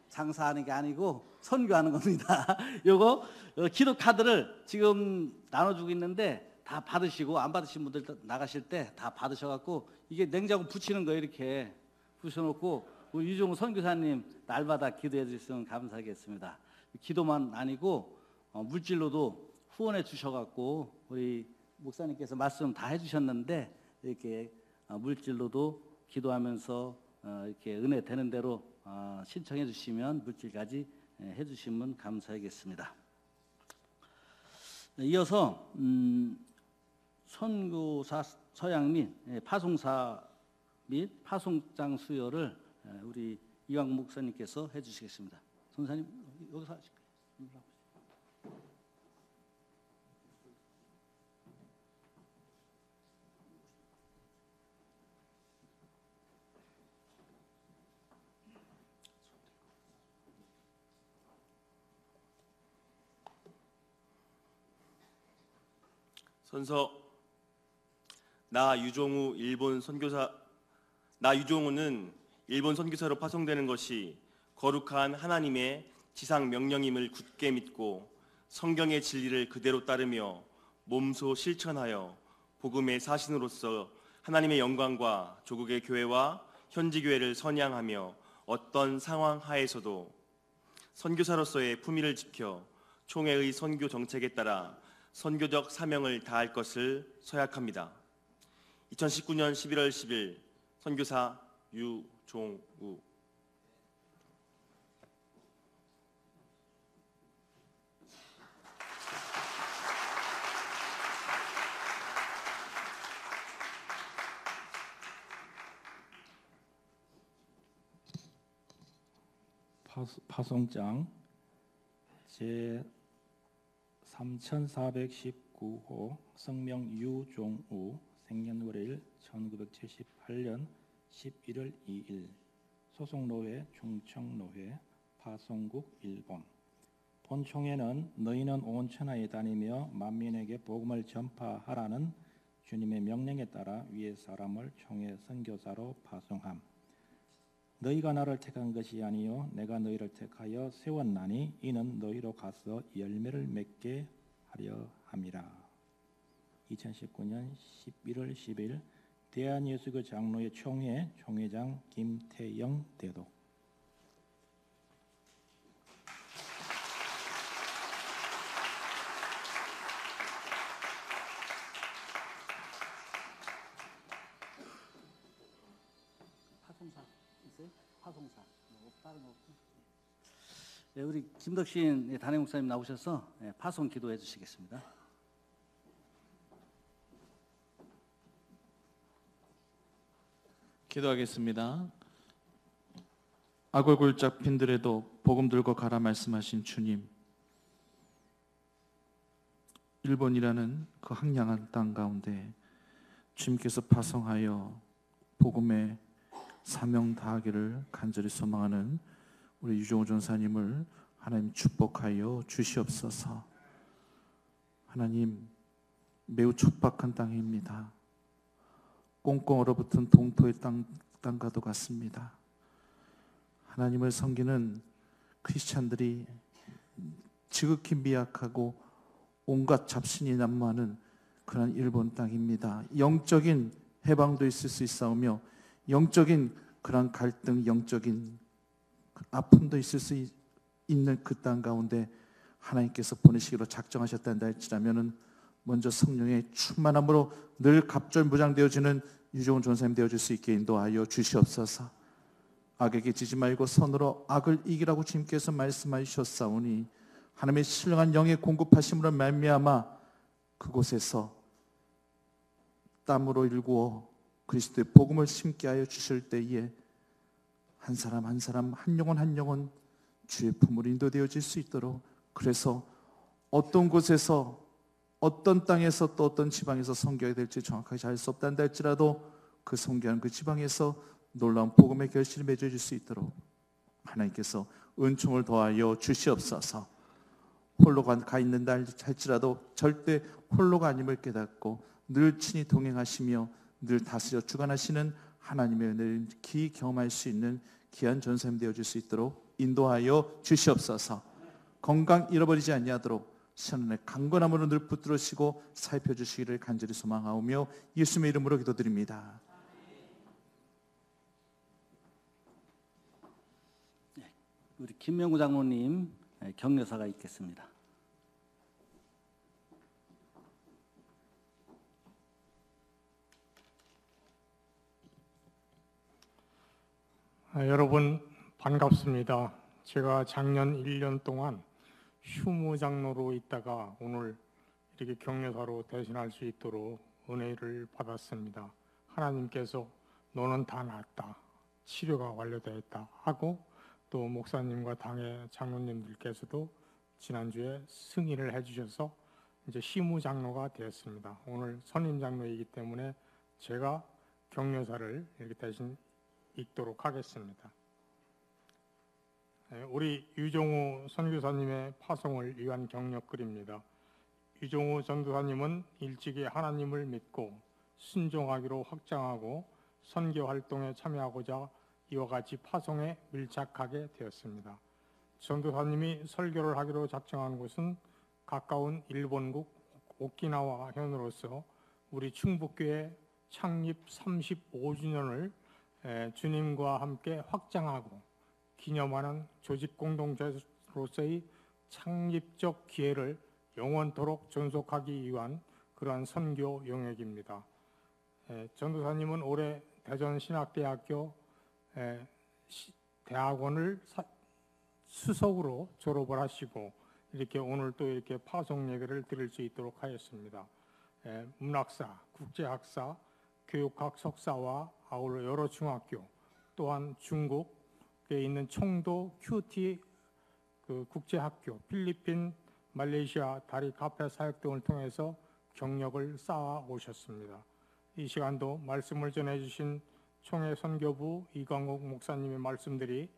장사하는 게 아니고 선교하는 겁니다. 요거 기도 카드를 지금 나눠주고 있는데 다 받으시고 안 받으신 분들 나가실 때 다 받으셔갖고 이게 냉장고 붙이는 거예요. 이렇게 붙여놓고 우리 유종우 선교사님 날마다 기도해 주시면 감사하겠습니다. 기도만 아니고 물질로도 후원해 주셔갖고 우리 목사님께서 말씀 다 해주셨는데 이렇게 물질로도 기도하면서 이렇게 은혜 되는 대로 신청해 주시면 물질까지 해 주시면 감사하겠습니다. 이어서 선교사 서양 및 파송사 및 파송장 수여를 우리 이광 목사님께서 해 주시겠습니다. 선사님 여기서 하실까요? 선서 나 유종우는 일본 선교사로 파송되는 것이 거룩한 하나님의 지상 명령임을 굳게 믿고 성경의 진리를 그대로 따르며 몸소 실천하여 복음의 사신으로서 하나님의 영광과 조국의 교회와 현지 교회를 선양하며 어떤 상황 하에서도 선교사로서의 품위를 지켜 총회의 선교 정책에 따라 선교적 사명을 다할 것을 서약합니다. 2019년 11월 10일 선교사 유종우. 파송장 제 3419호 성명 유종우 생년월일 1978년 11월 2일 소속노회 충청노회 파송국 일본. 본총회는 너희는 온 천하에 다니며 만민에게 복음을 전파하라는 주님의 명령에 따라 위의 사람을 총회 선교사로 파송함. 너희가 나를 택한 것이 아니요 내가 너희를 택하여 세웠나니 이는 너희로 가서 열매를 맺게 하려 함이라. 2019년 11월 10일 대한예수교 장로회 총회 총회장 김태영 대독. 파송사 있어요? 파송사. 다른 거 없죠? 네, 우리 김덕신 단임 목사님 나오셔서 파송 기도해 주시겠습니다. 기도하겠습니다. 악을 골짝 핀들에도 복음 들고 가라 말씀하신 주님, 일본이라는 그 황량한 땅 가운데 주님께서 파송하여 복음의 사명 다하기를 간절히 소망하는 우리 유종우 전사님을 하나님 축복하여 주시옵소서. 하나님, 매우 촉박한 땅입니다. 꽁꽁 얼어붙은 동토의 땅과도 같습니다. 하나님을 섬기는 크리스찬들이 지극히 미약하고 온갖 잡신이 난무하는 그런 일본 땅입니다. 영적인 해방도 있을 수 있사오며 영적인 그런 갈등, 영적인 아픔도 있을 수 있는 그 땅 가운데 하나님께서 보내시기로 작정하셨다는 할지라면은 먼저 성령의 충만함으로 늘 갑절무장되어지는 유종우 전사님 되어줄 수 있게 인도하여 주시옵소서. 악에게 지지 말고 선으로 악을 이기라고 주님께서 말씀하셨사오니 하나님의 신령한 영의 공급하심으로 말미암아 그곳에서 땀으로 일구어 그리스도의 복음을 심게 하여 주실 때에 한 사람 한 사람, 한 영혼 한 영혼 주의 품으로 인도되어질 수 있도록, 그래서 어떤 곳에서 어떤 땅에서 또 어떤 지방에서 선교해야 될지 정확하게 알 수 없다는 할지라도 그 선교하는 그 지방에서 놀라운 복음의 결실을 맺어질 수 있도록 하나님께서 은총을 더하여 주시옵소서. 홀로가 가 있는다 할지라도 절대 홀로가 아님을 깨닫고 늘 친히 동행하시며 늘 다스려 주관하시는 하나님의 은혜를 깊이 경험할 수 있는 귀한 전사님 되어질 수 있도록 인도하여 주시옵소서. 건강 잃어버리지 아니하도록 시선의 강건함으로 늘 붙들으시고 살펴주시기를 간절히 소망하오며 예수님의 이름으로 기도드립니다. 우리 김명구 장로님 격려사가 있겠습니다. 여러분 반갑습니다. 제가 작년 1년 동안 휴무장로로 있다가 오늘 이렇게 격려사로 대신할 수 있도록 은혜를 받았습니다. 하나님께서 너는 다 낫다, 치료가 완료되었다 하고, 또 목사님과 당의 장로님들께서도 지난주에 승인을 해주셔서 이제 휴무장로가 되었습니다. 오늘 선임장로이기 때문에 제가 격려사를 이렇게 대신 읽도록 하겠습니다. 우리 유종우 선교사님의 파송을 위한 격려글입니다. 유종우 전도사님은 일찍이 하나님을 믿고 순종하기로 확장하고 선교 활동에 참여하고자 이와 같이 파송에 밀착하게 되었습니다. 전도사님이 설교를 하기로 작정한 곳은 가까운 일본국 오키나와 현으로서 우리 충북교회 창립 35주년을 주님과 함께 확장하고 기념하는 조직 공동체로서의 창립적 기회를 영원토록 존속하기 위한 그러한 선교 영역입니다. 전도사님은 올해 대전신학대학교 대학원을 수석으로 졸업을 하시고 이렇게 오늘 또 이렇게 파송 예배를 드릴 수 있도록 하였습니다. 문학사, 국제학사, 교육학 석사와 아울러 여러 중학교, 또한 중국에 있는 청도 QT 국제학교, 필리핀, 말레이시아 다리 카페 사역 등을 통해서 경력을 쌓아 오셨습니다. 이 시간도 말씀을 전해주신 총회 선교부 이광옥 목사님의 말씀들이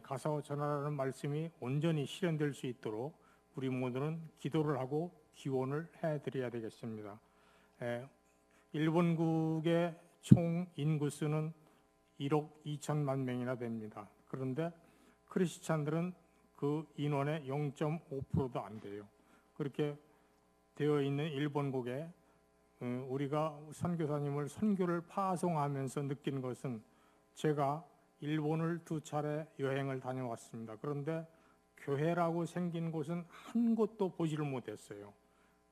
가서 전하라는 말씀이 온전히 실현될 수 있도록 우리 모두는 기도를 하고 기원을 해드려야 되겠습니다. 일본국의 총 인구수는 1억 2천만 명이나 됩니다. 그런데 크리스찬들은 그 인원의 0.5%도 안 돼요. 그렇게 되어 있는 일본국에 우리가 선교사님을 선교를 파송하면서 느낀 것은, 제가 일본을 2차례 여행을 다녀왔습니다. 그런데 교회라고 생긴 곳은 한 곳도 보지를 못했어요.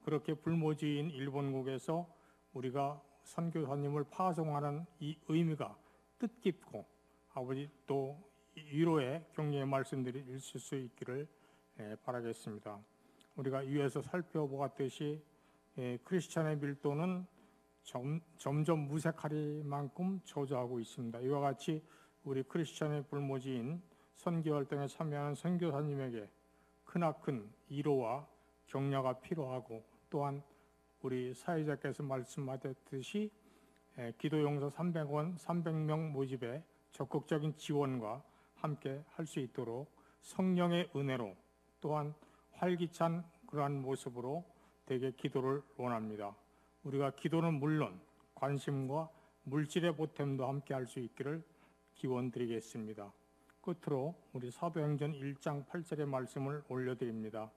그렇게 불모지인 일본국에서 우리가 선교사님을 파송하는 이 의미가 뜻깊고 아버지 또 위로의 격려의 말씀들이 있을 수 있기를 바라겠습니다. 우리가 위에서 살펴보았듯이 크리스찬의 밀도는 점점 무색하리만큼 저조하고 있습니다. 이와 같이 우리 크리스찬의 불모지인 선교활동에 참여하는 선교사님에게 크나큰 위로와 격려가 필요하고, 또한 우리 사회자께서 말씀하셨듯이 기도용서 300명 모집에 적극적인 지원과 함께 할 수 있도록 성령의 은혜로 또한 활기찬 그러한 모습으로 되게 기도를 원합니다. 우리가 기도는 물론 관심과 물질의 보탬도 함께 할 수 있기를 기원드리겠습니다. 끝으로 우리 사도행전 1장 8절의 말씀을 올려드립니다.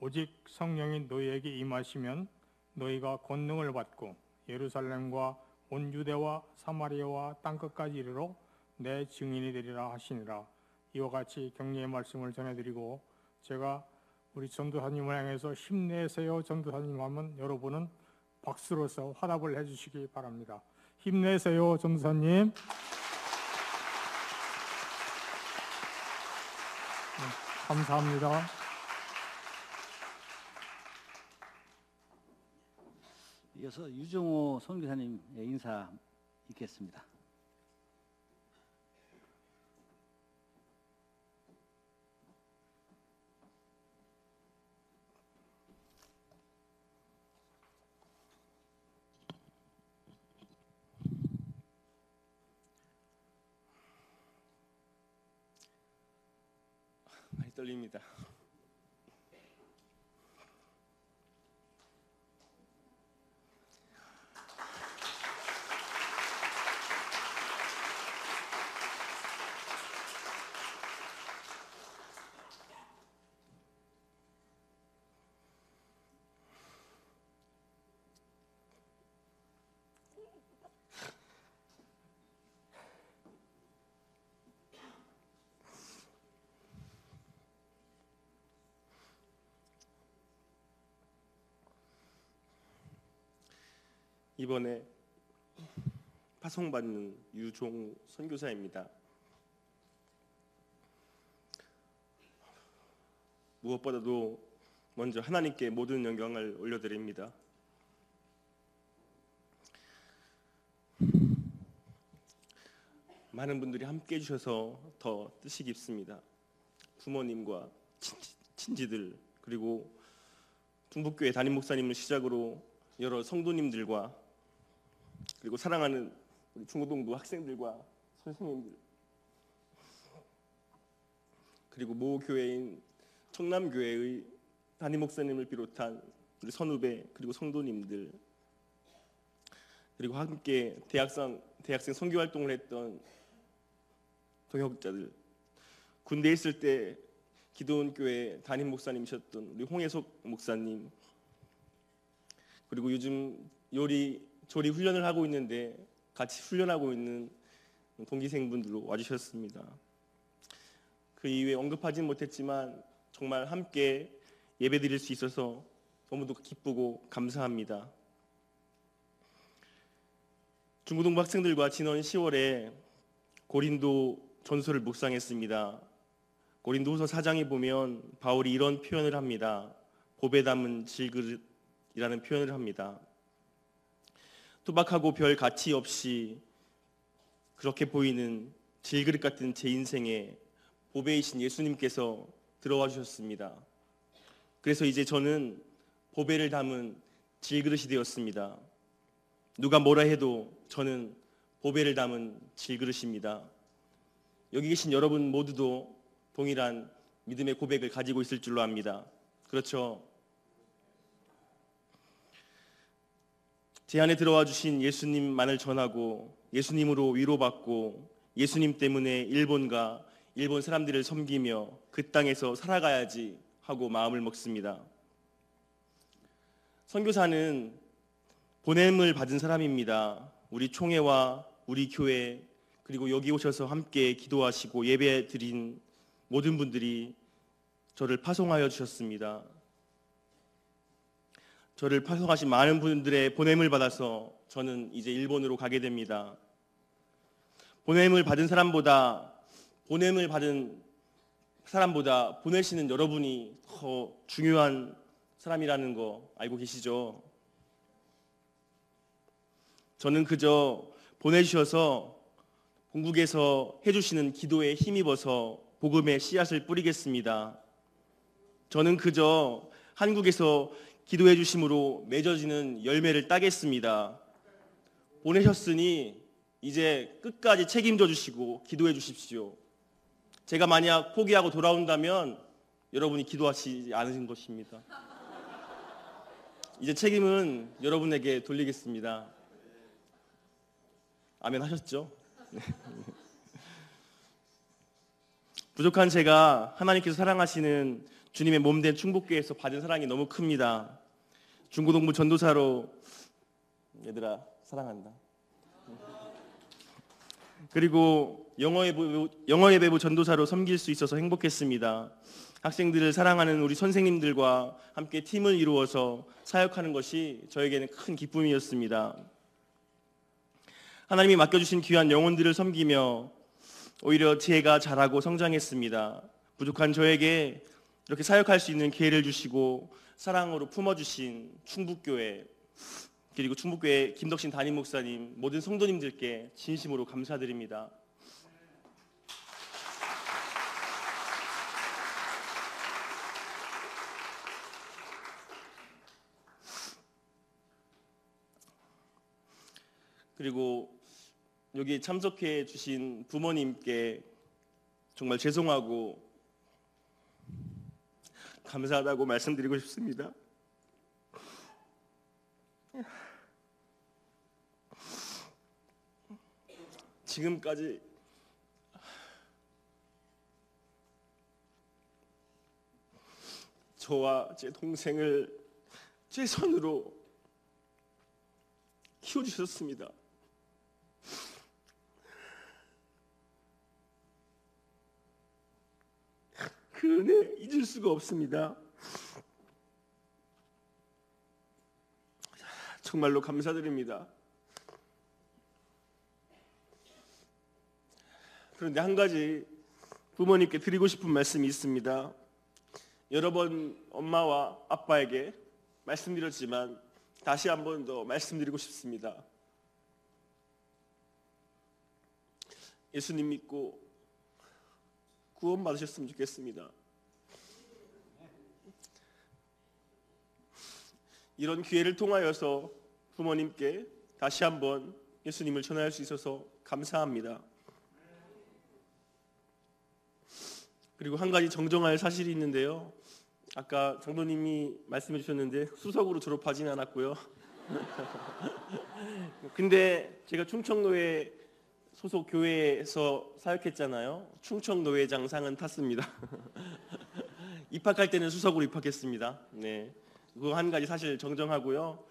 오직 성령이 너희에게 임하시면 너희가 권능을 받고 예루살렘과 온 유대와 사마리아와 땅끝까지 이르러 내 증인이 되리라 하시니라. 이와 같이 격려의 말씀을 전해드리고, 제가 우리 전도사님을 향해서 힘내세요 전도사님 하면 여러분은 박수로서 화답을 해주시기 바랍니다. 힘내세요 전도사님. 감사합니다. 이어서 유정호 선교사님의 인사 있겠습니다. 많이 떨립니다. 이번에 파송받는 유종우 선교사입니다. 무엇보다도 먼저 하나님께 모든 영광을 올려드립니다. 많은 분들이 함께 해주셔서 더 뜻이 깊습니다. 부모님과 친지들, 그리고 중북교회 담임 목사님을 시작으로 여러 성도님들과, 그리고 사랑하는 우리 중고등부 학생들과 선생님들, 그리고 모 교회인 청남교회의 담임 목사님을 비롯한 우리 선후배, 그리고 성도님들, 그리고 함께 대학생 선교활동을 했던 동역자들, 군대에 있을 때 기도원 교회 담임 목사님이셨던 우리 홍혜석 목사님, 그리고 요즘 요리 조리 훈련을 하고 있는데 같이 훈련하고 있는 동기생분들로 와주셨습니다. 그 이후에 언급하진 못했지만 정말 함께 예배드릴 수 있어서 너무도 기쁘고 감사합니다. 중고등부 학생들과 지난 10월에 고린도 전서를 묵상했습니다. 고린도후서 4장에 보면 바울이 이런 표현을 합니다. 보배 담은 질그릇이라는 표현을 합니다. 투박하고 별 가치 없이 그렇게 보이는 질그릇 같은 제 인생에 보배이신 예수님께서 들어와 주셨습니다. 그래서 이제 저는 보배를 담은 질그릇이 되었습니다. 누가 뭐라 해도 저는 보배를 담은 질그릇입니다. 여기 계신 여러분 모두도 동일한 믿음의 고백을 가지고 있을 줄로 압니다. 그렇죠? 제 안에 들어와 주신 예수님만을 전하고 예수님으로 위로받고 예수님 때문에 일본과 일본 사람들을 섬기며 그 땅에서 살아가야지 하고 마음을 먹습니다. 선교사는 보냄을 받은 사람입니다. 우리 총회와 우리 교회 그리고 여기 오셔서 함께 기도하시고 예배 드린 모든 분들이 저를 파송하여 주셨습니다. 저를 파송하신 많은 분들의 보냄을 받아서 저는 이제 일본으로 가게 됩니다. 보냄을 받은 사람보다 보내시는 여러분이 더 중요한 사람이라는 거 알고 계시죠? 저는 그저 보내주셔서 본국에서 해주시는 기도에 힘입어서 복음의 씨앗을 뿌리겠습니다. 저는 그저 한국에서 기도해 주심으로 맺어지는 열매를 따겠습니다. 보내셨으니 이제 끝까지 책임져 주시고 기도해 주십시오. 제가 만약 포기하고 돌아온다면 여러분이 기도하시지 않으신 것입니다. 이제 책임은 여러분에게 돌리겠습니다. 아멘 하셨죠? 네. 부족한 제가 하나님께서 사랑하시는 주님의 몸된 충북교회에서 받은 사랑이 너무 큽니다. 중고등부 전도사로 얘들아 사랑한다. 그리고 영어예배부 전도사로 섬길 수 있어서 행복했습니다. 학생들을 사랑하는 우리 선생님들과 함께 팀을 이루어서 사역하는 것이 저에게는 큰 기쁨이었습니다. 하나님이 맡겨주신 귀한 영혼들을 섬기며 오히려 제가 자라고 성장했습니다. 부족한 저에게 이렇게 사역할 수 있는 기회를 주시고 사랑으로 품어주신 충북교회 그리고 충북교회 김덕신 담임 목사님 모든 성도님들께 진심으로 감사드립니다. 그리고 여기 참석해 주신 부모님께 정말 죄송하고 감사하다고 말씀드리고 싶습니다. 지금까지 저와 제 동생을 제 손으로 키워주셨습니다. 그 은혜 잊을 수가 없습니다. 정말로 감사드립니다. 그런데 한 가지 부모님께 드리고 싶은 말씀이 있습니다. 여러 번 엄마와 아빠에게 말씀드렸지만 다시 한 번 더 말씀드리고 싶습니다. 예수님 믿고 구원 받으셨으면 좋겠습니다. 이런 기회를 통하여서 부모님께 다시 한번 예수님을 전할 수 있어서 감사합니다. 그리고 한 가지 정정할 사실이 있는데요. 아까 장로님이 말씀해 주셨는데 수석으로 졸업하지는 않았고요. 근데 제가 충청노회 소속 교회에서 사역했잖아요. 충청노회장 상은 탔습니다. 입학할 때는 수석으로 입학했습니다. 네, 그거 한 가지 사실 정정하고요.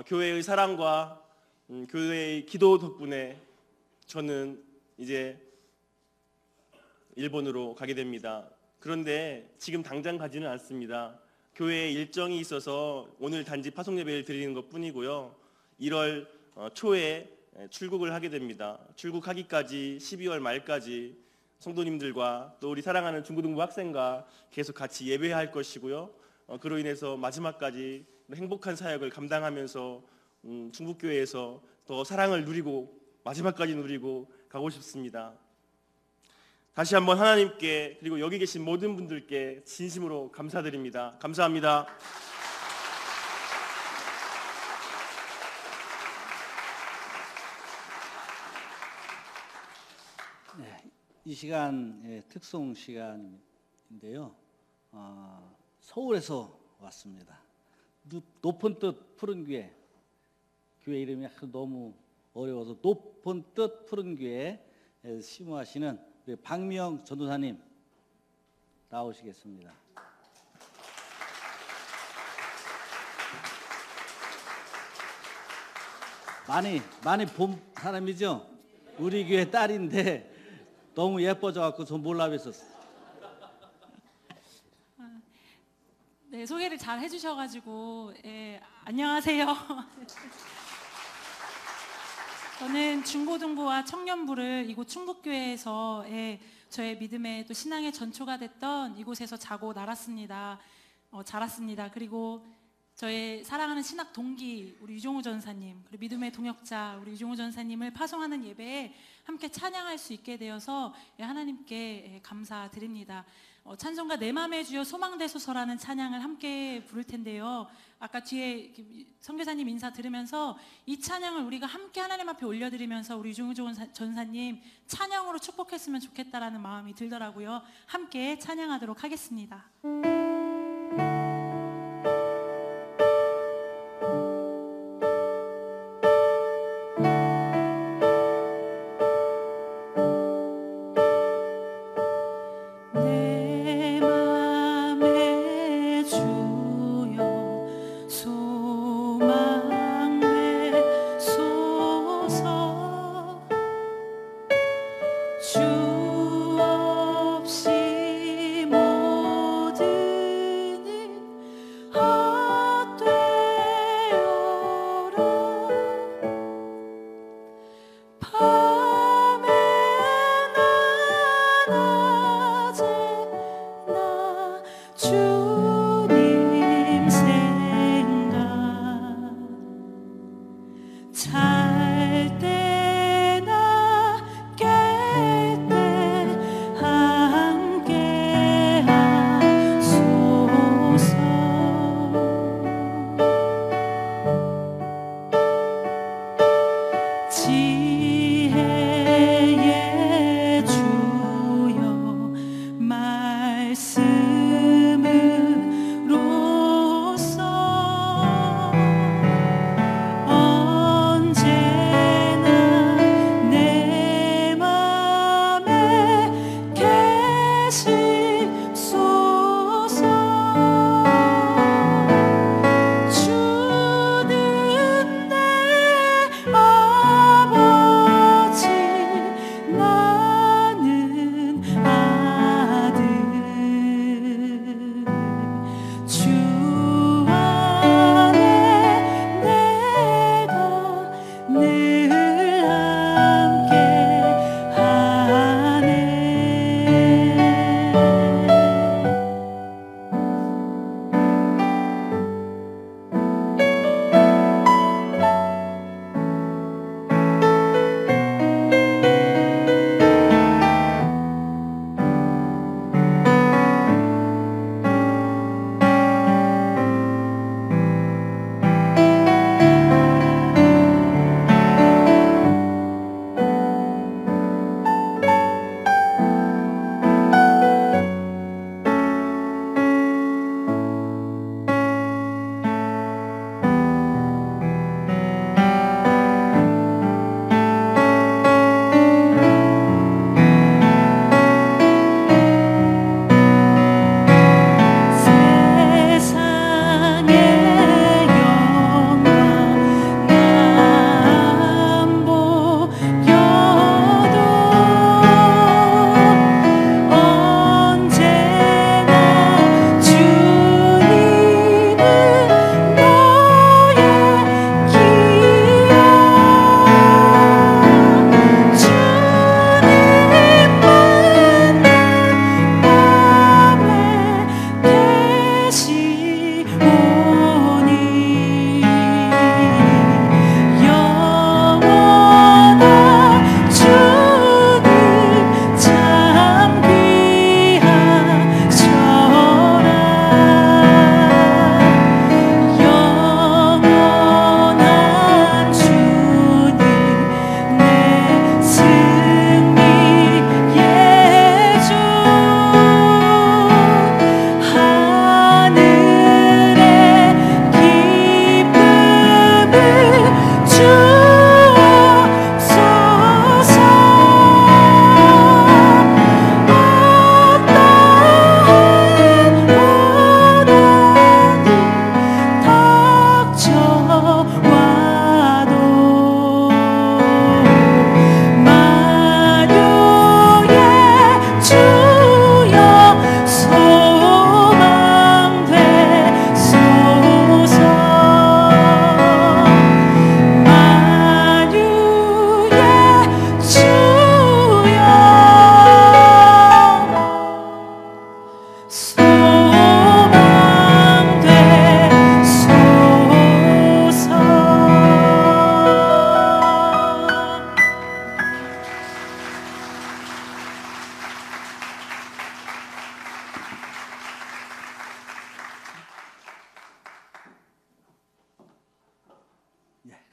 교회의 사랑과 교회의 기도 덕분에 저는 이제 일본으로 가게 됩니다. 그런데 지금 당장 가지는 않습니다. 교회에 일정이 있어서 오늘 단지 파송 예배를 드리는 것뿐이고요. 1월 초에 출국을 하게 됩니다. 출국하기까지 12월 말까지 성도님들과 또 우리 사랑하는 중고등부 학생과 계속 같이 예배할 것이고요. 그로 인해서 마지막까지 행복한 사역을 감당하면서 중국교회에서 더 사랑을 누리고 마지막까지 누리고 가고 싶습니다. 다시 한번 하나님께 그리고 여기 계신 모든 분들께 진심으로 감사드립니다. 감사합니다. 이 시간 특송 시간인데요. 서울에서 왔습니다. 높은 뜻 푸른 교회, 교회 이름이 너무 어려워서 높은 뜻 푸른 교회 심호하시는 우리 박미영 전도사님 나오시겠습니다. 많이 본 사람이죠? 우리 교회 딸인데 너무 예뻐져갖고 전 몰라뵀었어요. 네, 소개를 잘 해주셔가지고 안녕하세요. 저는 중고등부와 청년부를 이곳 충북교회에서 저의 믿음의 또 신앙의 전초가 됐던 이곳에서 자고 자랐습니다. 그리고 저의 사랑하는 신학 동기 우리 유종우 전사님, 그리고 믿음의 동역자 우리 유종우 전사님을 파송하는 예배에 함께 찬양할 수 있게 되어서 하나님께 감사드립니다. 찬송가 내 맘의 주여 소망되소서라는 찬양을 함께 부를 텐데요. 아까 뒤에 선교사님 인사 들으면서 이 찬양을 우리가 함께 하나님 앞에 올려드리면서 우리 유종우 전사님 찬양으로 축복했으면 좋겠다라는 마음이 들더라고요. 함께 찬양하도록 하겠습니다. 지혜의 주여 말씀을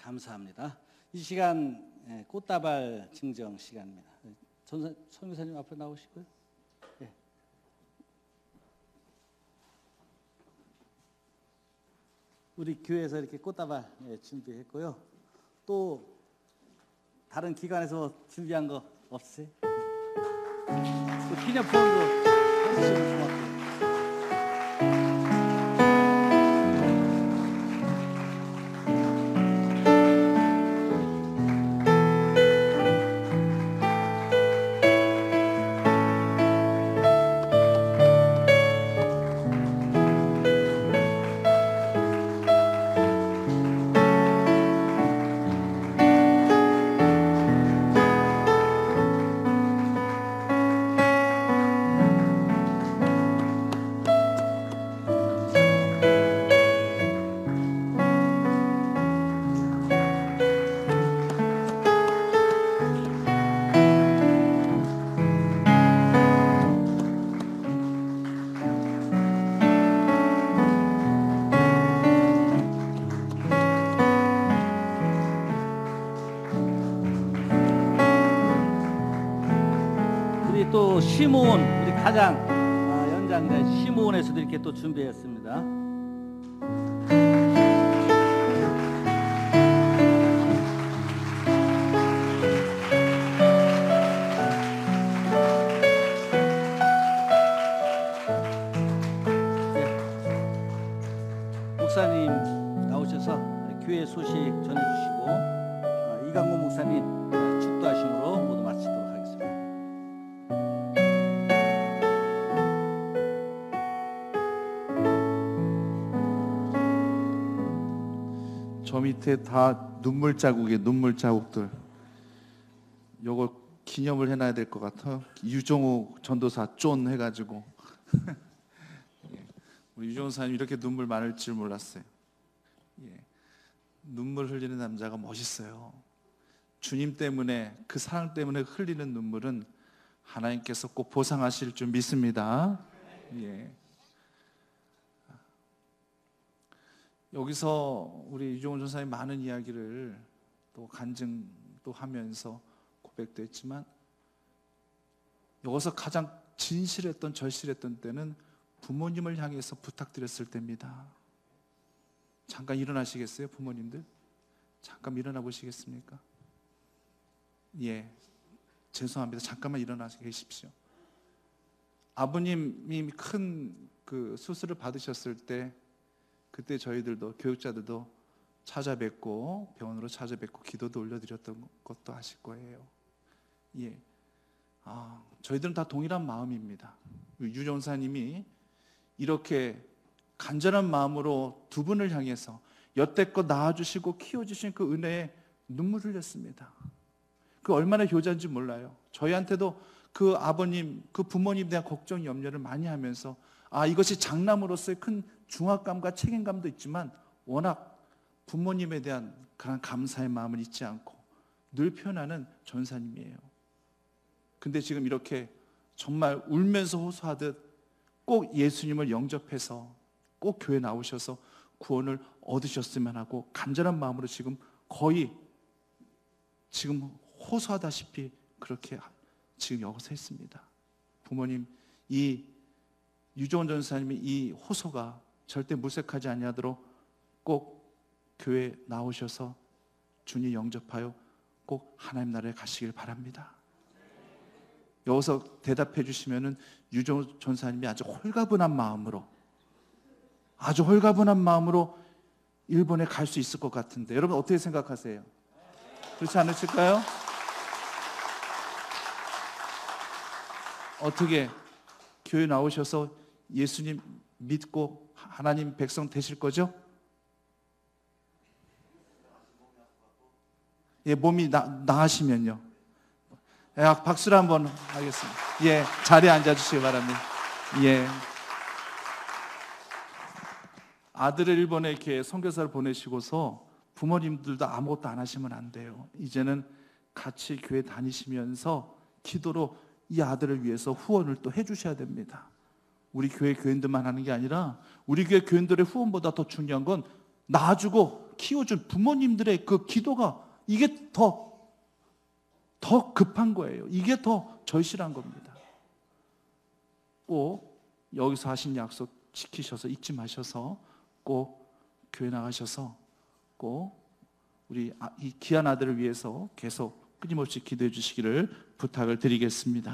감사합니다. 이 시간 꽃다발 증정 시간입니다. 선교사님 앞으로 나오시고요. 예. 우리 교회에서 이렇게 꽃다발 준비했고요. 또 다른 기관에서 준비한 거 없으세요? 또 기념품도 해주시면 고맙고요. 우리 또 시모온, 우리 가장 연장자 시모온에서도 이렇게 또 준비했습니다. 목사님 나오셔서 교회 소식 전해주시고 이강모 목사님 축도하심으로 모두 마치도록 하겠습니다. 저 밑에 다 눈물 자국이에요. 눈물 자국들. 요거 기념을 해놔야 될 것 같아요. 유종우 전도사 쫀 해가지고 우리 유종우 사님 이렇게 눈물 많을 줄 몰랐어요. 예. 눈물 흘리는 남자가 멋있어요. 주님 때문에, 그 사랑 때문에 흘리는 눈물은 하나님께서 꼭 보상하실 줄 믿습니다. 예. 여기서 우리 유종훈 전사님 많은 이야기를 또 간증도 하면서 고백도 했지만, 여기서 가장 진실했던, 절실했던 때는 부모님을 향해서 부탁드렸을 때입니다. 잠깐 일어나시겠어요, 부모님들? 잠깐 일어나 보시겠습니까? 예, 죄송합니다. 잠깐만 일어나서 계십시오. 아버님이 큰 그 수술을 받으셨을 때, 그때 저희들도, 교육자들도 찾아뵙고 병원으로 찾아뵙고 기도도 올려드렸던 것도 아실 거예요. 예, 저희들은 다 동일한 마음입니다. 유종사님이 이렇게 간절한 마음으로 두 분을 향해서 여태껏 낳아주시고 키워주신 그 은혜에 눈물 흘렸습니다. 그 얼마나 효자인지 몰라요. 저희한테도 그 아버님, 그 부모님에 대한 걱정, 염려를 많이 하면서 이것이 장남으로서의 큰 중압감과 책임감도 있지만 워낙 부모님에 대한 그런 감사의 마음을 잊지 않고 늘 표현하는 전사님이에요. 근데 지금 이렇게 정말 울면서 호소하듯 꼭 예수님을 영접해서 꼭 교회 나오셔서 구원을 얻으셨으면 하고 간절한 마음으로 지금 거의 지금 호소하다시피 그렇게 지금 여기서 했습니다. 부모님, 이 유종훈 전사님이 이 호소가 절대 물색하지 아니하도록 꼭 교회 나오셔서 주님 영접하여 꼭 하나님 나라에 가시길 바랍니다. 여기서 대답해 주시면은 유종훈 전사님이 아주 홀가분한 마음으로 일본에 갈 수 있을 것 같은데, 여러분 어떻게 생각하세요? 그렇지 않으실까요? 어떻게 교회 나오셔서 예수님 믿고 하나님 백성 되실 거죠? 예, 몸이 나으시면요. 박수를 한번 하겠습니다. 예, 자리에 앉아주시기 바랍니다. 예. 아들을 일본에 이렇게 선교사를 보내시고서 부모님들도 아무것도 안 하시면 안 돼요. 이제는 같이 교회 다니시면서 기도로 이 아들을 위해서 후원을 또 해주셔야 됩니다. 우리 교회 교인들만 하는 게 아니라 우리 교회 교인들의 후원보다 더 중요한 건 낳아주고 키워준 부모님들의 그 기도가 이게 더 급한 거예요. 이게 더 절실한 겁니다. 꼭 여기서 하신 약속 지키셔서 잊지 마셔서 꼭 교회 나가셔서 꼭 우리 이 귀한 아들을 위해서 계속 끊임없이 기도해 주시기를 부탁을 드리겠습니다.